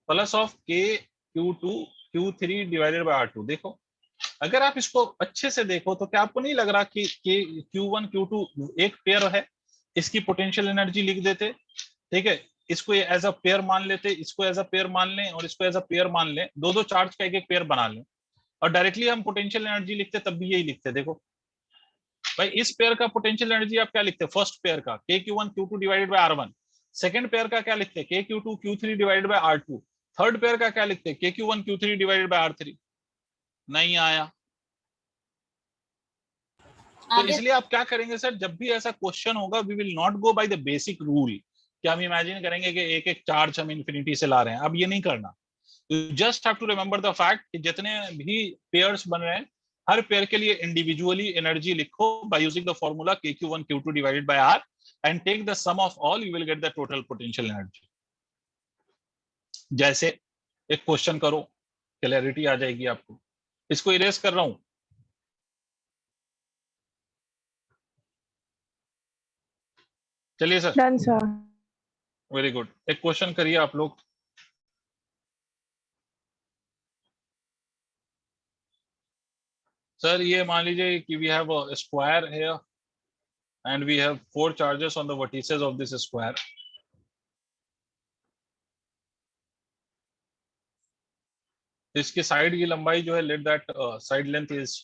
plus of KQ2 Q3 divided by R2. देखो अगर आप इसको अच्छे से देखो तो क्या आपको नहीं लग रहा कि Q1 Q2 एक पेयर है? इसकी पोटेंशियल एनर्जी लिख देते. ठीक है, इसको एज अ पेयर मान लेते, इसको एज अ पेयर मान लें और इसको एज अ पेयर मान लें. दो दो चार्ज का एक एक पेयर बना लें और डायरेक्टली हम पोटेंशियल एनर्जी लिखते तब भी यही लिखते. देखो भाई इस पेयर का पोटेंशियल एनर्जी आप क्या लिखते हैं? फर्स्ट पेयर का KQ1 Q2 divided by R1. Second pair का क्या लिखते हैं? KQ2 Q3 divided by R2. Third pair का क्या लिखते हैं? KQ1 Q3 divided by R3. नहीं आया. तो इसलिए आप क्या करेंगे सर? जब भी ऐसा क्वेश्चन होगा we will not go by the basic rule कि हम इमेजिन करेंगे कि एक एक चार्ज हम इन्फिनिटी से ला रहे हैं. अब ये नहीं करना. You just have to remember the fact कि जितने भी पेयर्स बन रहे हैं हर पेयर के लिए इंडिविजुअली एनर्जी लिखो by using the formula KQ1 Q2 divided by R and take the sum of all you will get the total potential energy. जैसे एक क्वेश्चन करो क्लैरिटी आ जाएगी आपको. इसको इरेज कर रहा हूं. चलिए sir, done sir. Very good. एक क्वेश्चन करिए आप लोग। सर ये मान लीजिए कि we have a square here and we have 4 charges on the vertices of this square. इसकी साइड की लंबाई जो है, let that side length is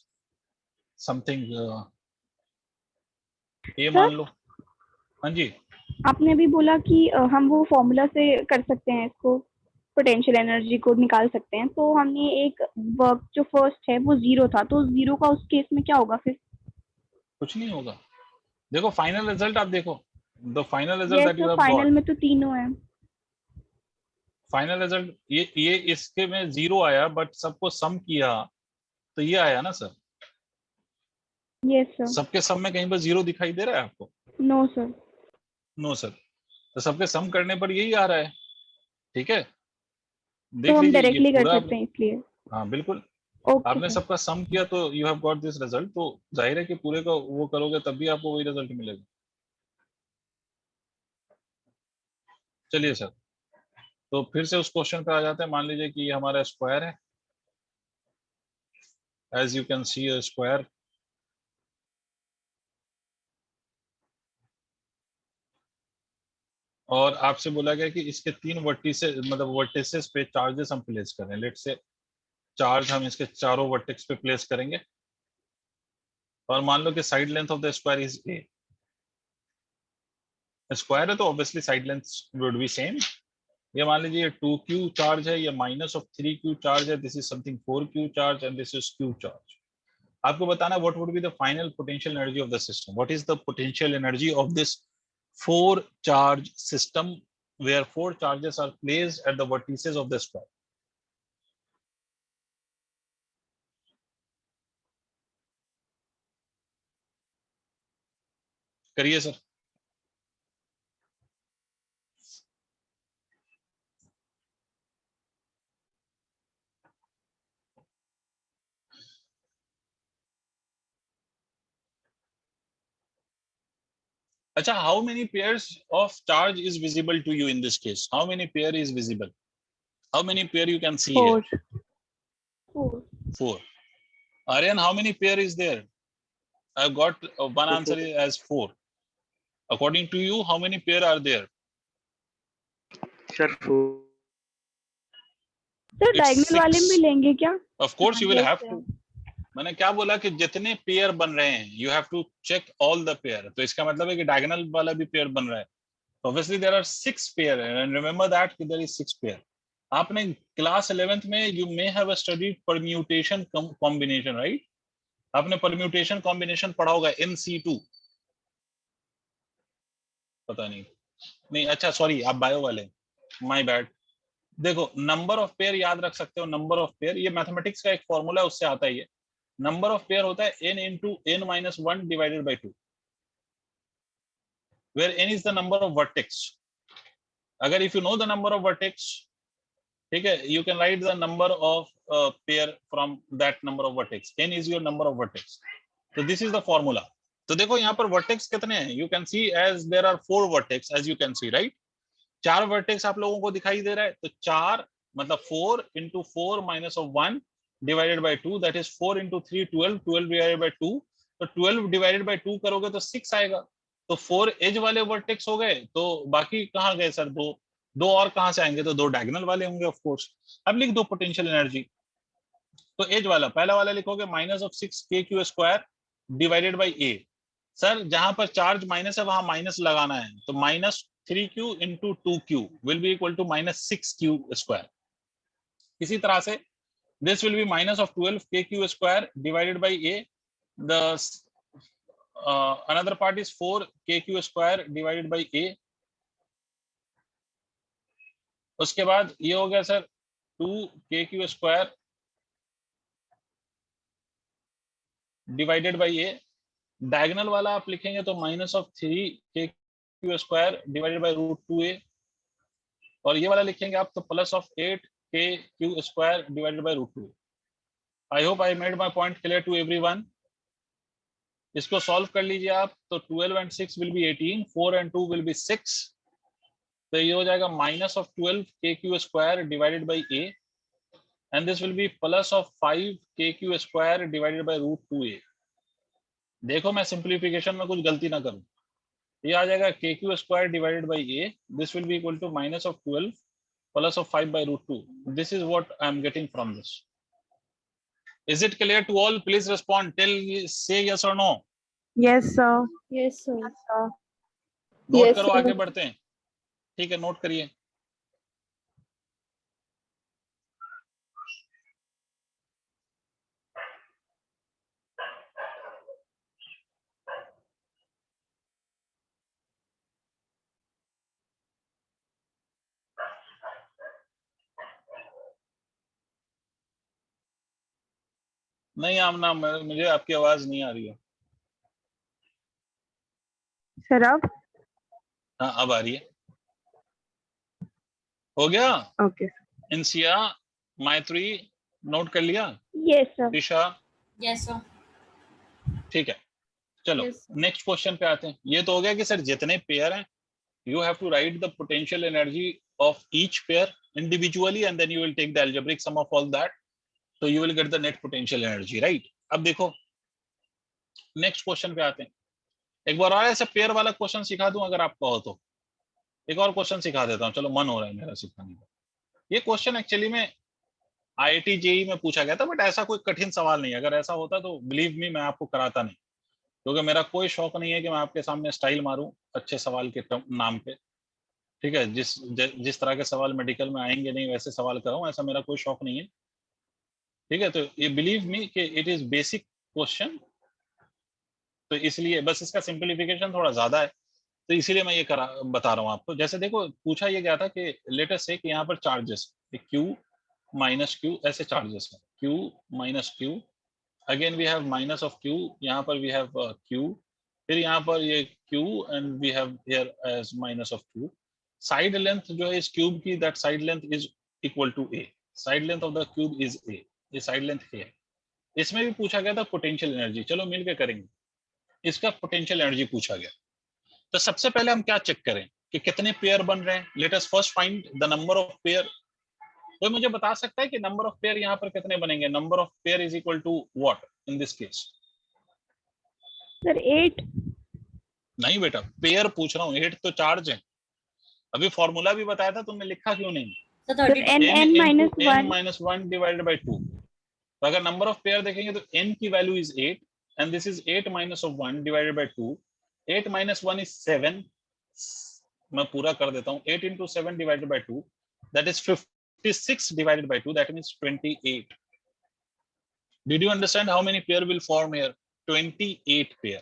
something ये मान लो। हाँ जी, आपने अभी बोला कि हम वो फॉर्मूला से कर सकते हैं इसको, पोटेंशियल एनर्जी को निकाल सकते हैं। तो हमने एक वर्क जो फर्स्ट है वो 0 था, तो 0 का उस केस में क्या होगा फिर? कुछ नहीं होगा। देखो फाइनल रिजल्ट आप देखो, the final result yes that sir, you have final got. में तो तीनों है। फाइनल रिजल्ट ये इसके में 0 आया, बट सबको सम किया तो ये आया ना सर। Yes sir. सबके सम में कहीं पर 0 दिखाई दे रहा है आपको? No sir. No sir. तो सबके सम करने पर यही आ रहा है। ठीक है, तो देख हम लीजिए ये डायरेक्टली कर पूरा। सकते हैं इसलिए। हाँ बिल्कुल, ओके आपने सर। सबका सम किया तो you have got this result. तो जाहिर है कि पूरे का वो करोगे तब भी आपको वही रिजल्ट मिलेगा। चलिए सर, तो फिर से उस क्वेश्चन पर आ जाते हैं। मान लीजिए कि ये हमारा स्क्वायर है, as you can see a square. और आपसे बोला गया कि इसके 3 वर्टिसेस, मतलब वर्टिसेस पे चार्जेस हम प्लेस करें। लेट से चार्ज हम इसके चारों वर्टेक्स पे प्लेस करेंगे, और मान लो कि side length of the square is a. Square है तो obviously side length would be same. ये मान लीजिए ये 2q चार्ज है, ये माइनस ऑफ 3q चार्ज है, this is something 4q charge and this is q charge. आपको बताना what would be the final potential energy of the system. What is the potential energy of this 4 charge system where 4 charges are placed at the vertices of the square. करिए sir. अच्छा, how many pairs of charge is visible to you in this case? How many pair is visible? How many pair you can see here? 4. 4। 4. Aryan, how many pair is there? I've got one answer as 4. According to you, how many pair are there? Sir, 4. Sir It's diagonal वाले 6. में लेंगे क्या? Of course you will Yes, have sir. to. मैंने क्या बोला कि जितने pair बन रहे हैं you have to check all the pair. तो इसका मतलब है कि डायगोनल वाला भी पेयर बन रहा है। Obviously there are 6 pair and remember that कि देयर इज 6 पेयर। आपने क्लास 11th में you may have studied permutation combination, right? आपने परम्यूटेशन कॉम्बिनेशन पढ़ा होगा NC2। पता नहीं, अच्छा सॉरी, आप बायो वाले, माय बैड। देखो नंबर ऑफ पेयर याद रख सकते हो। नंबर ऑफ पेयर ये मैथमेटिक्स का एक फॉर्मूला है, उससे आता है। ये नंबर ऑफ पेयर होता है n into n-1 divided by 2, where n is the number of vertex. अगर if you know the number of vertex, ठीक है, you can write the number of pair from that number of vertex. n is your number of vertex. So this is the formula. तो देखो यहाँ पर vertex कितने हैं? You can see as there are 4 vertex, as you can see, right? 4 vertex आप लोगों को दिखाई दे रहा है। तो 4 मतलब 4 into 4 minus of 1 divided by 2, that is 4 into 3 12, 12 divided by 2। तो 12 divided by 2 करोगे तो 6 आएगा। तो 4 एज वाले वर्टेक्स हो गए। तो बाकी कहाँ गए सर? दो और कहाँ से आएंगे? तो 2 डायगोनल वाले होंगे ऑफ कोर्स। अब लिख दो पोटेंशियल एनर्जी। तो एज वाला पहला वाला लिखोगे minus of 6kq square divided by A. Sir जहां पर चार्ज माइनस है वहां माइनस लगाना है। तो minus 3q into 2q will be equal to minus 6q square. इसी तरह से this will be minus of 12kq square divided by a. The another part is 4kq square divided by a. उसके बाद ये हो गया sir 2kq square divided by a. Diagonal वाला आप लिखेंगे तो minus of 3kq square divided by root 2a, और ये वाला लिखेंगे आप तो plus of 8kq square divided by root 2। I hope I made my point clear to everyone. इसको सॉल्व कर लीजिए आप, तो 12 and 6 will be 18, 4 and 2 will be 6, तो ये हो जाएगा minus of 12 KQ square divided by A, and this will B plus of 5 KQ square divided by √2A। देखो मैं सिंप्लीफिकेशन में कुछ गलती ना करूं, ये आ जाएगा KQ square divided by A, this will be equal to minus of 12 plus of 5 by √2। This is what I am getting from this. Is it clear to all? Please respond. Say yes or no. Yes, sir. Yes, sir. Yes, sir. Note Yes, करो, sir. आगे बढ़ते हैं। ठीक है, note करिए। नहीं आमना, मुझे आपकी आवाज नहीं आ रही है। Sir, अब? हाँ अब आ रही है। हो गया? Okay. इंसिया, मैत्री, नोट कर लिया? Yes sir. Risha? Yes, sir. ठीक है, चलो Yes. नेक्स्ट क्वेश्चन पे आते हैं। ये तो हो गया कि सर जितने पेयर हैं, you have to write the potential energy of each pair individually and then you will take the algebraic sum of all that, so you will get the net potential energy, right? अब देखो next question पे आते हैं। एक बार और ऐसे pair वाला क्वेश्चन सिखा दूं अगर आप कहो तो। एक और क्वेश्चन सिखा देता हूं, चलो मन हो रहा है मेरा सिखाने का। ये क्वेश्चन एक्चुअली में IIT JEE में पूछा गया था, बट ऐसा कोई कठिन सवाल नहीं है। अगर ऐसा होता तो बिलीव मी मैं आपको कराता नहीं, क्योंकि मेरा कोई शौक नहीं है कि मैं आपके सामने स्टाइल मारूं अच्छे सवाल के नाम पे। ठीक है, जिस तरह के सवाल मेडिकल में आएंगे नहीं वैसे सवाल कराऊं, ऐसा मेरा कोई शौक नहीं है। ठीक है, तो ये बिलीव मी कि इट इज बेसिक क्वेश्चन, तो इसलिए बस इसका सिंपलीफिकेशन थोड़ा ज्यादा है, तो इसीलिए मैं ये बता रहा हूँ आपको। जैसे देखो पूछा ये गया था कि लेटेस्ट से कि यहाँ पर चार्जेस Q माइनस Q ऐसे चार्जेस है, Q माइनस Q, again we have minus of Q, यहाँ पर वी हैव Q, फिर यहाँ पर ये Q and we have here as minus of Q। Side length जो है इस क्यूब की, that side length is equal to A, side length of the cube is A, ये साइड लेंथ A है। इसमें भी पूछा गया था पोटेंशियल एनर्जी, चलो मिलकर करेंगे। इसका पोटेंशियल एनर्जी पूछा गया, तो सबसे पहले हम क्या चेक करें कि कितने पेयर बन रहे हैं। Let us first find the number of pair. तो मुझे बता सकता है कि नंबर ऑफ पेयर यहाँ पर कितने बनेंगे? Number of pair is equal to what in this case? Sir 8। नहीं बेटा, पेयर पूछ रहा हूँ, 8 तो चार्ज है। अभी फॉर्मूला भी बताया था, तुमने लिखा क्यों नहीं? So sir 32. n minus 1 divided by 2। तो अगर नंबर ऑफ पेयर देखेंगे तो n की value is 8 and this is 8 minus of 1 divided by 2। 8 minus 1 is 7, मैं पूरा कर देता हूँ। 8 into 7 divided by 2, that is 56 divided by 2, that means 28। Did you understand how many pair will form here? 28 pair।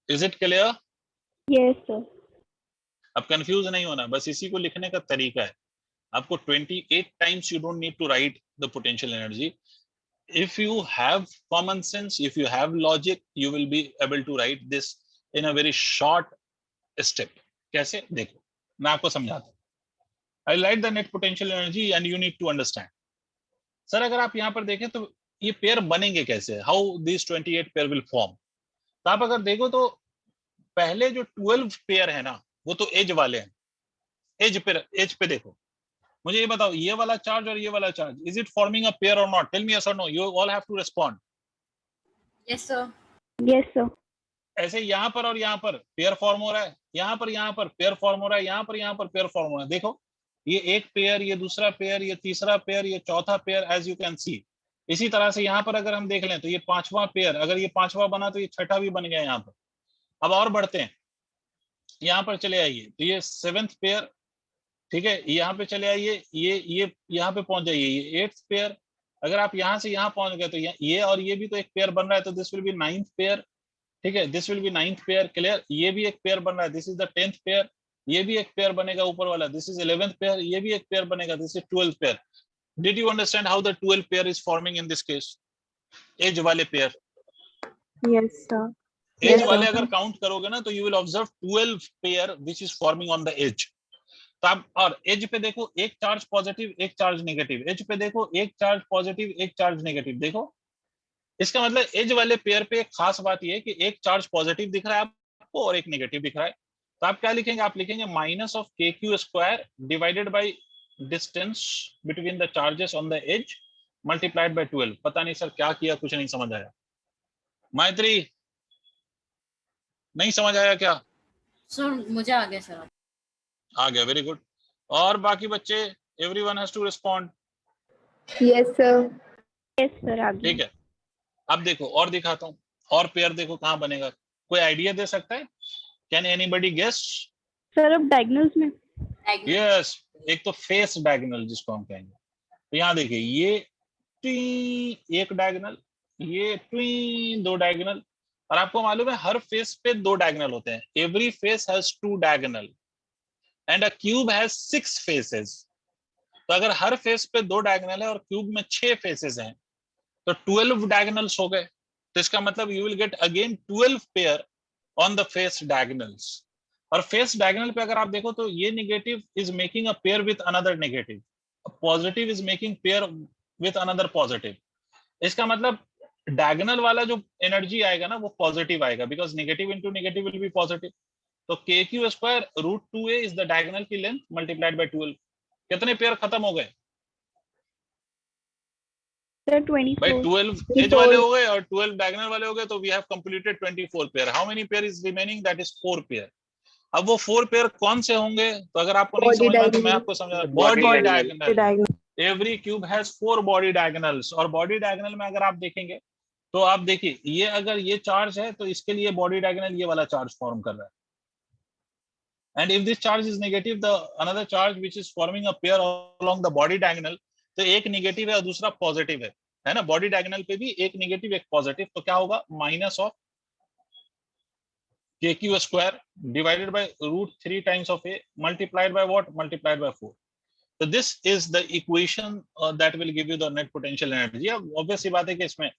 Is it clear? Yes sir. अब confuse नहीं होना, बस इसी को लिखने का तरीका है। आपको 28 times you don't need to write the potential energy. If you have common sense, if you have logic, you will be able to write this in a very short step। कैसे? देखो मैं आपको समझाता हूँ। I write the net potential energy and you need to understand। Sir अगर आप यहाँ पर देखें तो ये पेयर बनेंगे कैसे? How these 28 pair will form? तो आप अगर देखो तो पहले जो 12 पेयर है ना, वो तो एज वाले हैं। एज पे देखो, मुझे ये बताओ, ये वाला चार्ज और ये वाला charge, is it forming a pair और नॉट? टेल मी यस और no, you all have to respond. Yes, sir. Yes sir. ऐसे यहाँ पर और यहाँ पर पेयर फॉर्म हो रहा है, यहाँ पर पेयर फॉर्म हो रहा है, यहाँ पर पेयर फॉर्म हो रहा है। देखो ये एक पेयर, ये दूसरा पेयर, ये तीसरा पेयर, ये चौथा pair, as you can see. इसी तरह से यहाँ पर अगर हम देख लें तो ये पांचवा पेयर, अगर ये पांचवा बना तो ये छठा भी बन गया यहाँ पर। अब और बढ़ते हैं, यहाँ पर चले आइए तो ये 7th पेयर, ठीक है, यहाँ पे चले आइए, ये यहाँ पे पहुंच जाइए, ये 8th पेयर। अगर आप यहाँ से यहाँ पहुंच गए तो ये और ये भी तो एक पेयर बन रहा है, तो this will B 9th pair. ठीक है, this will B 9th pair. Clear? ये भी एक पेयर बन रहा है, this is the 10th pair. ये भी एक पेयर बनेगा ऊपर वाला, दिस इज 11th पेयर। ये भी एक पेयर बनेगा, this is 12th pair. Did you understand how the 12 pair is forming in this case? Edge वाले pair, Yes, sir. Edge Yes, वाले sir. अगर काउंट करोगे ना तो you will observe 12 pair which is forming on the edge. तो आप और edge पे देखो, एक चार्ज पॉजिटिव एक चार्ज नेगेटिव। एज पे देखो, एक चार्ज पॉजिटिव एक चार्ज नेगेटिव। देखो इसका मतलब एज वाले पेयर पे एक खास बात यह है कि एक चार्ज पॉजिटिव दिख रहा है आपको और एक नेगेटिव दिख रहा है, तो आप क्या लिखेंगे, आप लिखेंगे minus of K Q square divided by distance between the charges on the edge multiplied by 12। पता नहीं सर क्या किया, कुछ नहीं समझ आया। मैत्री नहीं समझ आया क्या? सर मुझे आ गया सर। आ गया, वेरी गुड। और बाकी बच्चे, everyone has to respond. Yes, sir. Yes sir, आ गया। ठीक है, अब देखो और दिखाता हूँ, और पेयर देखो कहाँ बनेगा, कोई आइडिया दे सकता है? Can anybody guess? सर अब डायगोनल्स में। यस, एक तो फेस डायगोनल जिसको हम कहेंगे, तो यहाँ देखिए ये एक डायगोनल, ये दो डायगोनल, और आपको मालूम है हर फेस पे दो डायगोनल होते हैं। Every face has 2 diagonal and a cube has 6 faces. तो अगर हर फेस पे 2 डायगोनल है और क्यूब में 6 फेसेस हैं तो 12 डायगोनल्स हो गए। तो इसका मतलब you will gate again 12 pair on the face diagonals. और फेस डायगोनल पे अगर आप देखो तो ये negative is making a pair with another negative, positive is making pair with another positive. इसका मतलब डायगोनल वाला जो एनर्जी आएगा ना वो पॉजिटिव आएगा, because negative into negative will be positive. तो K Q square root 2a is the diagonal की लेंथ मल्टीप्लाइड बाय 12। कितने पेयर खत्म हो गए सर भाई? 24। 12 एज वाले हो गए और 12 डायगोनल वाले हो गए, तो we have completed 24 pair. How many pair is remaining? That is 4 pair. अब वो 4 पेयर कौन से होंगे, तो अगर आपको नहीं Body समझ में आया तो मैं diagonal. आपको समझा। Body body diagonal. Diagonal, every cube has 4 body diagonals. और बॉडी डायगोनल में अगर आप देखेंगे तो आप देखिए ये अगर ये चार्ज है तो इसके लिए बॉडी डायगोनल ये वाला चार्ज फॉर्म कर रहा है, and if this charge is negative, the another charge which is forming a pair along the body diagonal, तो एक नेगेटिव है और दूसरा पॉजिटिव है ना? बॉडी डायगोनल पे भी एक नेगेटिव एक पॉजिटिव, तो क्या होगा, minus of K Q square divided by root 3 times of A multiplied by what, multiplied by 4। तो this is the equation that will give you the net potential energy. अब obvious सी बात है कि इसमें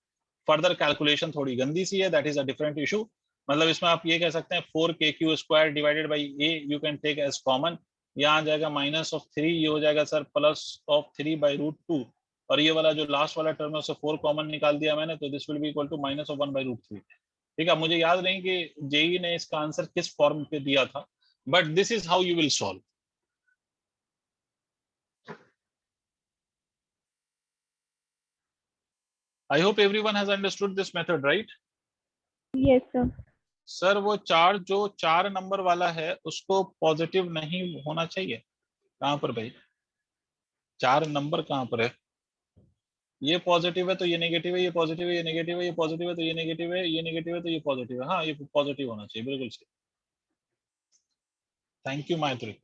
फर्दर कैलकुलेशन थोड़ी गंदी सी है, that is a different issue. मतलब इसमें आप ये कह सकते हैं 4 K Q square divided by A you can take as common, यहाँ आ जाएगा माइनस ऑफ 3, ये हो जाएगा sir plus of 3 by root 2, और ये वाला जो लास्ट वाला टर्म है उससे 4 कॉमन निकाल दिया मैंने, तो this will be equal to minus of 1 by root 3। ठीक है, मुझे याद नहीं कि जेई ने इसका आंसर किस फॉर्म पे दिया था, but this is how you will solve. I hope everyone has understood this method, right? Yes sir. Sir वो चार्ज जो 4 नंबर वाला है उसको पॉजिटिव नहीं होना चाहिए। कहाँ पर भाई 4 नंबर कहाँ पर है? ये पॉजिटिव है तो ये नेगेटिव है, ये पॉजिटिव है, ये नेगेटिव है, ये पॉजिटिव है तो ये नेगेटिव है, ये नेगेटिव है तो ये पॉजिटिव है। हाँ ये पॉजिटिव होना चाहिए, बिल्कुल सही। थैंक यू मैत्री।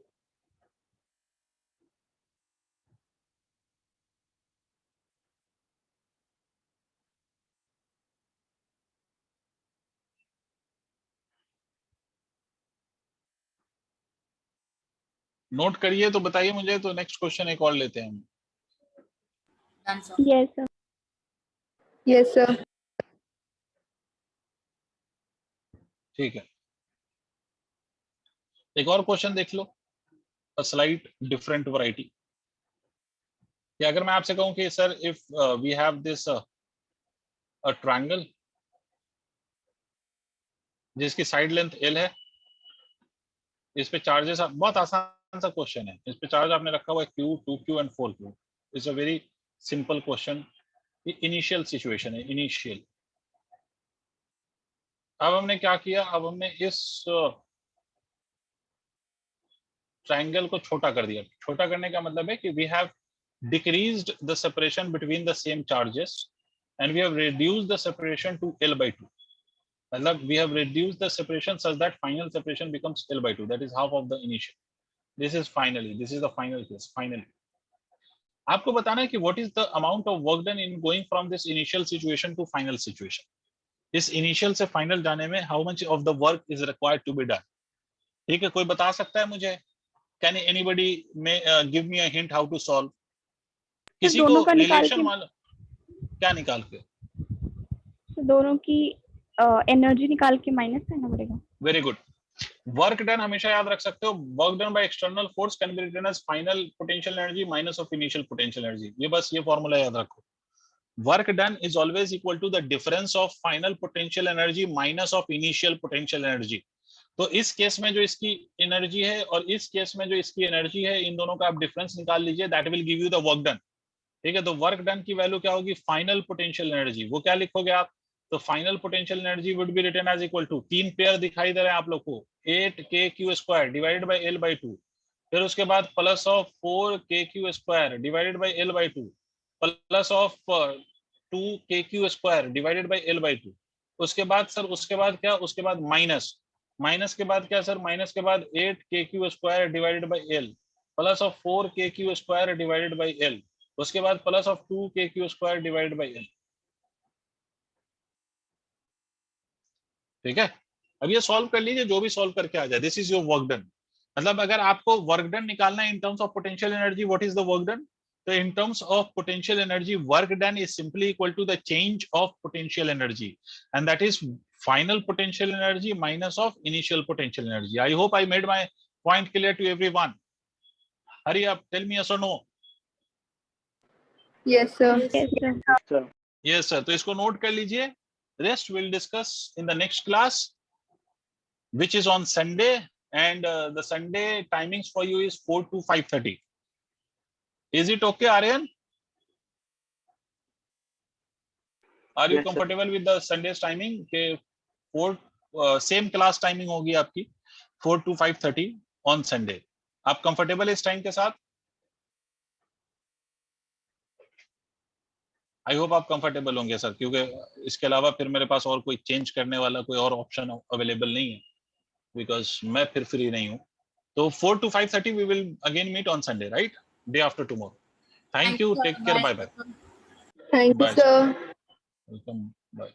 नोट करिए तो बताइए मुझे, तो नेक्स्ट क्वेश्चन एक और लेते हैं हम। Done sir. Yes sir. Yes, sir. ठीक है, एक और क्वेश्चन देख लो, अ स्लाइट डिफरेंट वैरायटी। कि अगर मैं आपसे कहूं कि sir if we have this a triangle जिसकी साइड लेंथ एल है, इस पे चार्जेस, बहुत आसान सा क्वेश्चन है, इस पे चार्ज आपने रखा हुआ है Q, 2Q and 4Q। It's a very simple question, initial situation है, इनिशियल। अब हमने क्या किया, अब हमने इस ट्रायंगल को छोटा कर दिया। छोटा करने का मतलब है कि we have decreased the separation between the same charges and we have reduced the separation to L/2. मतलब we have reduced the separation such that final separation becomes L/2, that is half of the initial. This is finally, this is the final case, finally. आपको बताना है कि what is the amount of work done in going from this initial situation to final situation. इस initial से final जाने में how much of the work is required to be done. ठीक है, कोई बता सकता है मुझे? Can anybody may give me a hint how to solve? किसी दोनों को का निकाल रिलेशन के, मालूम? क्या निकाल के? दोनों की एनर्जी निकाल के माइनस करना पड़ेगा। Very good. वर्क डन हमेशा याद रख सकते हो, work done by external force can be written as final potential energy minus of initial potential energy. ये बस ये फॉर्मूला याद रखो। work done is always equal to the difference of final potential energy minus of initial potential energy. तो इस case में जो इसकी एनर्जी है और इस केस में जो इसकी एनर्जी है, इन दोनों का आप डिफरेंस निकाल लीजिए, that will give you the work done. ठीक है, तो वर्क डन की वैल्यू क्या होगी, फाइनल पोटेंशियल एनर्जी। वो क्या लिखोगे आप, तो final potential energy would be written as equal to, तीन पेयर दिखाई दे रहे हैं आप लोग को, 8kq² डिवाइडेड बाय L/2, फिर उसके बाद plus of 4kq² divided by L/2, plus of 2kq² divided by L/2। उसके बाद सर, उसके बाद क्या, उसके बाद माइनस के बाद क्या सर, माइनस के बाद 8kq² divided by L, plus of 4kq² divided by L, उसके बाद plus of 2kq² divided by L। ठीक है, अब ये सॉल्व कर लीजिए, जो भी सॉल्व करके आ जाए, this is your work done. मतलब अगर आपको वर्क डन निकालना है in terms of potential energy, what is the work done, तो in terms of potential energy, work done is simply equal to the change of potential energy, and that is final potential energy minus of initial potential energy. I hope I made my point clear to everyone. Hurry up, tell me yes or no. Yes, sir. Yes, sir. sir. Yes sir, तो इसको note कर लीजिए, rest we'll discuss in the next class, which is on Sunday, and the Sunday timings for you is 4 to 5:30. Is it okay, Aryan? Are you Yes, sir. comfortable with the Sunday's timing? के 4 same class timing होगी आपकी 4 to 5:30 on Sunday. आप comfortable इस time के साथ? I hope आप comfortable होंगे sir, क्योंकि इसके अलावा फिर मेरे पास और कोई चेंज करने वाला कोई और ऑप्शन अवेलेबल नहीं है, बिकॉज मैं फिर फ्री नहीं हूँ। तो 4 to 5:30 we will again meet on Sunday, right? Day after tomorrow. Thank you. sir. Take care. Bye, Bye bye. sir. Thank you, Bye, sir. Welcome. Bye.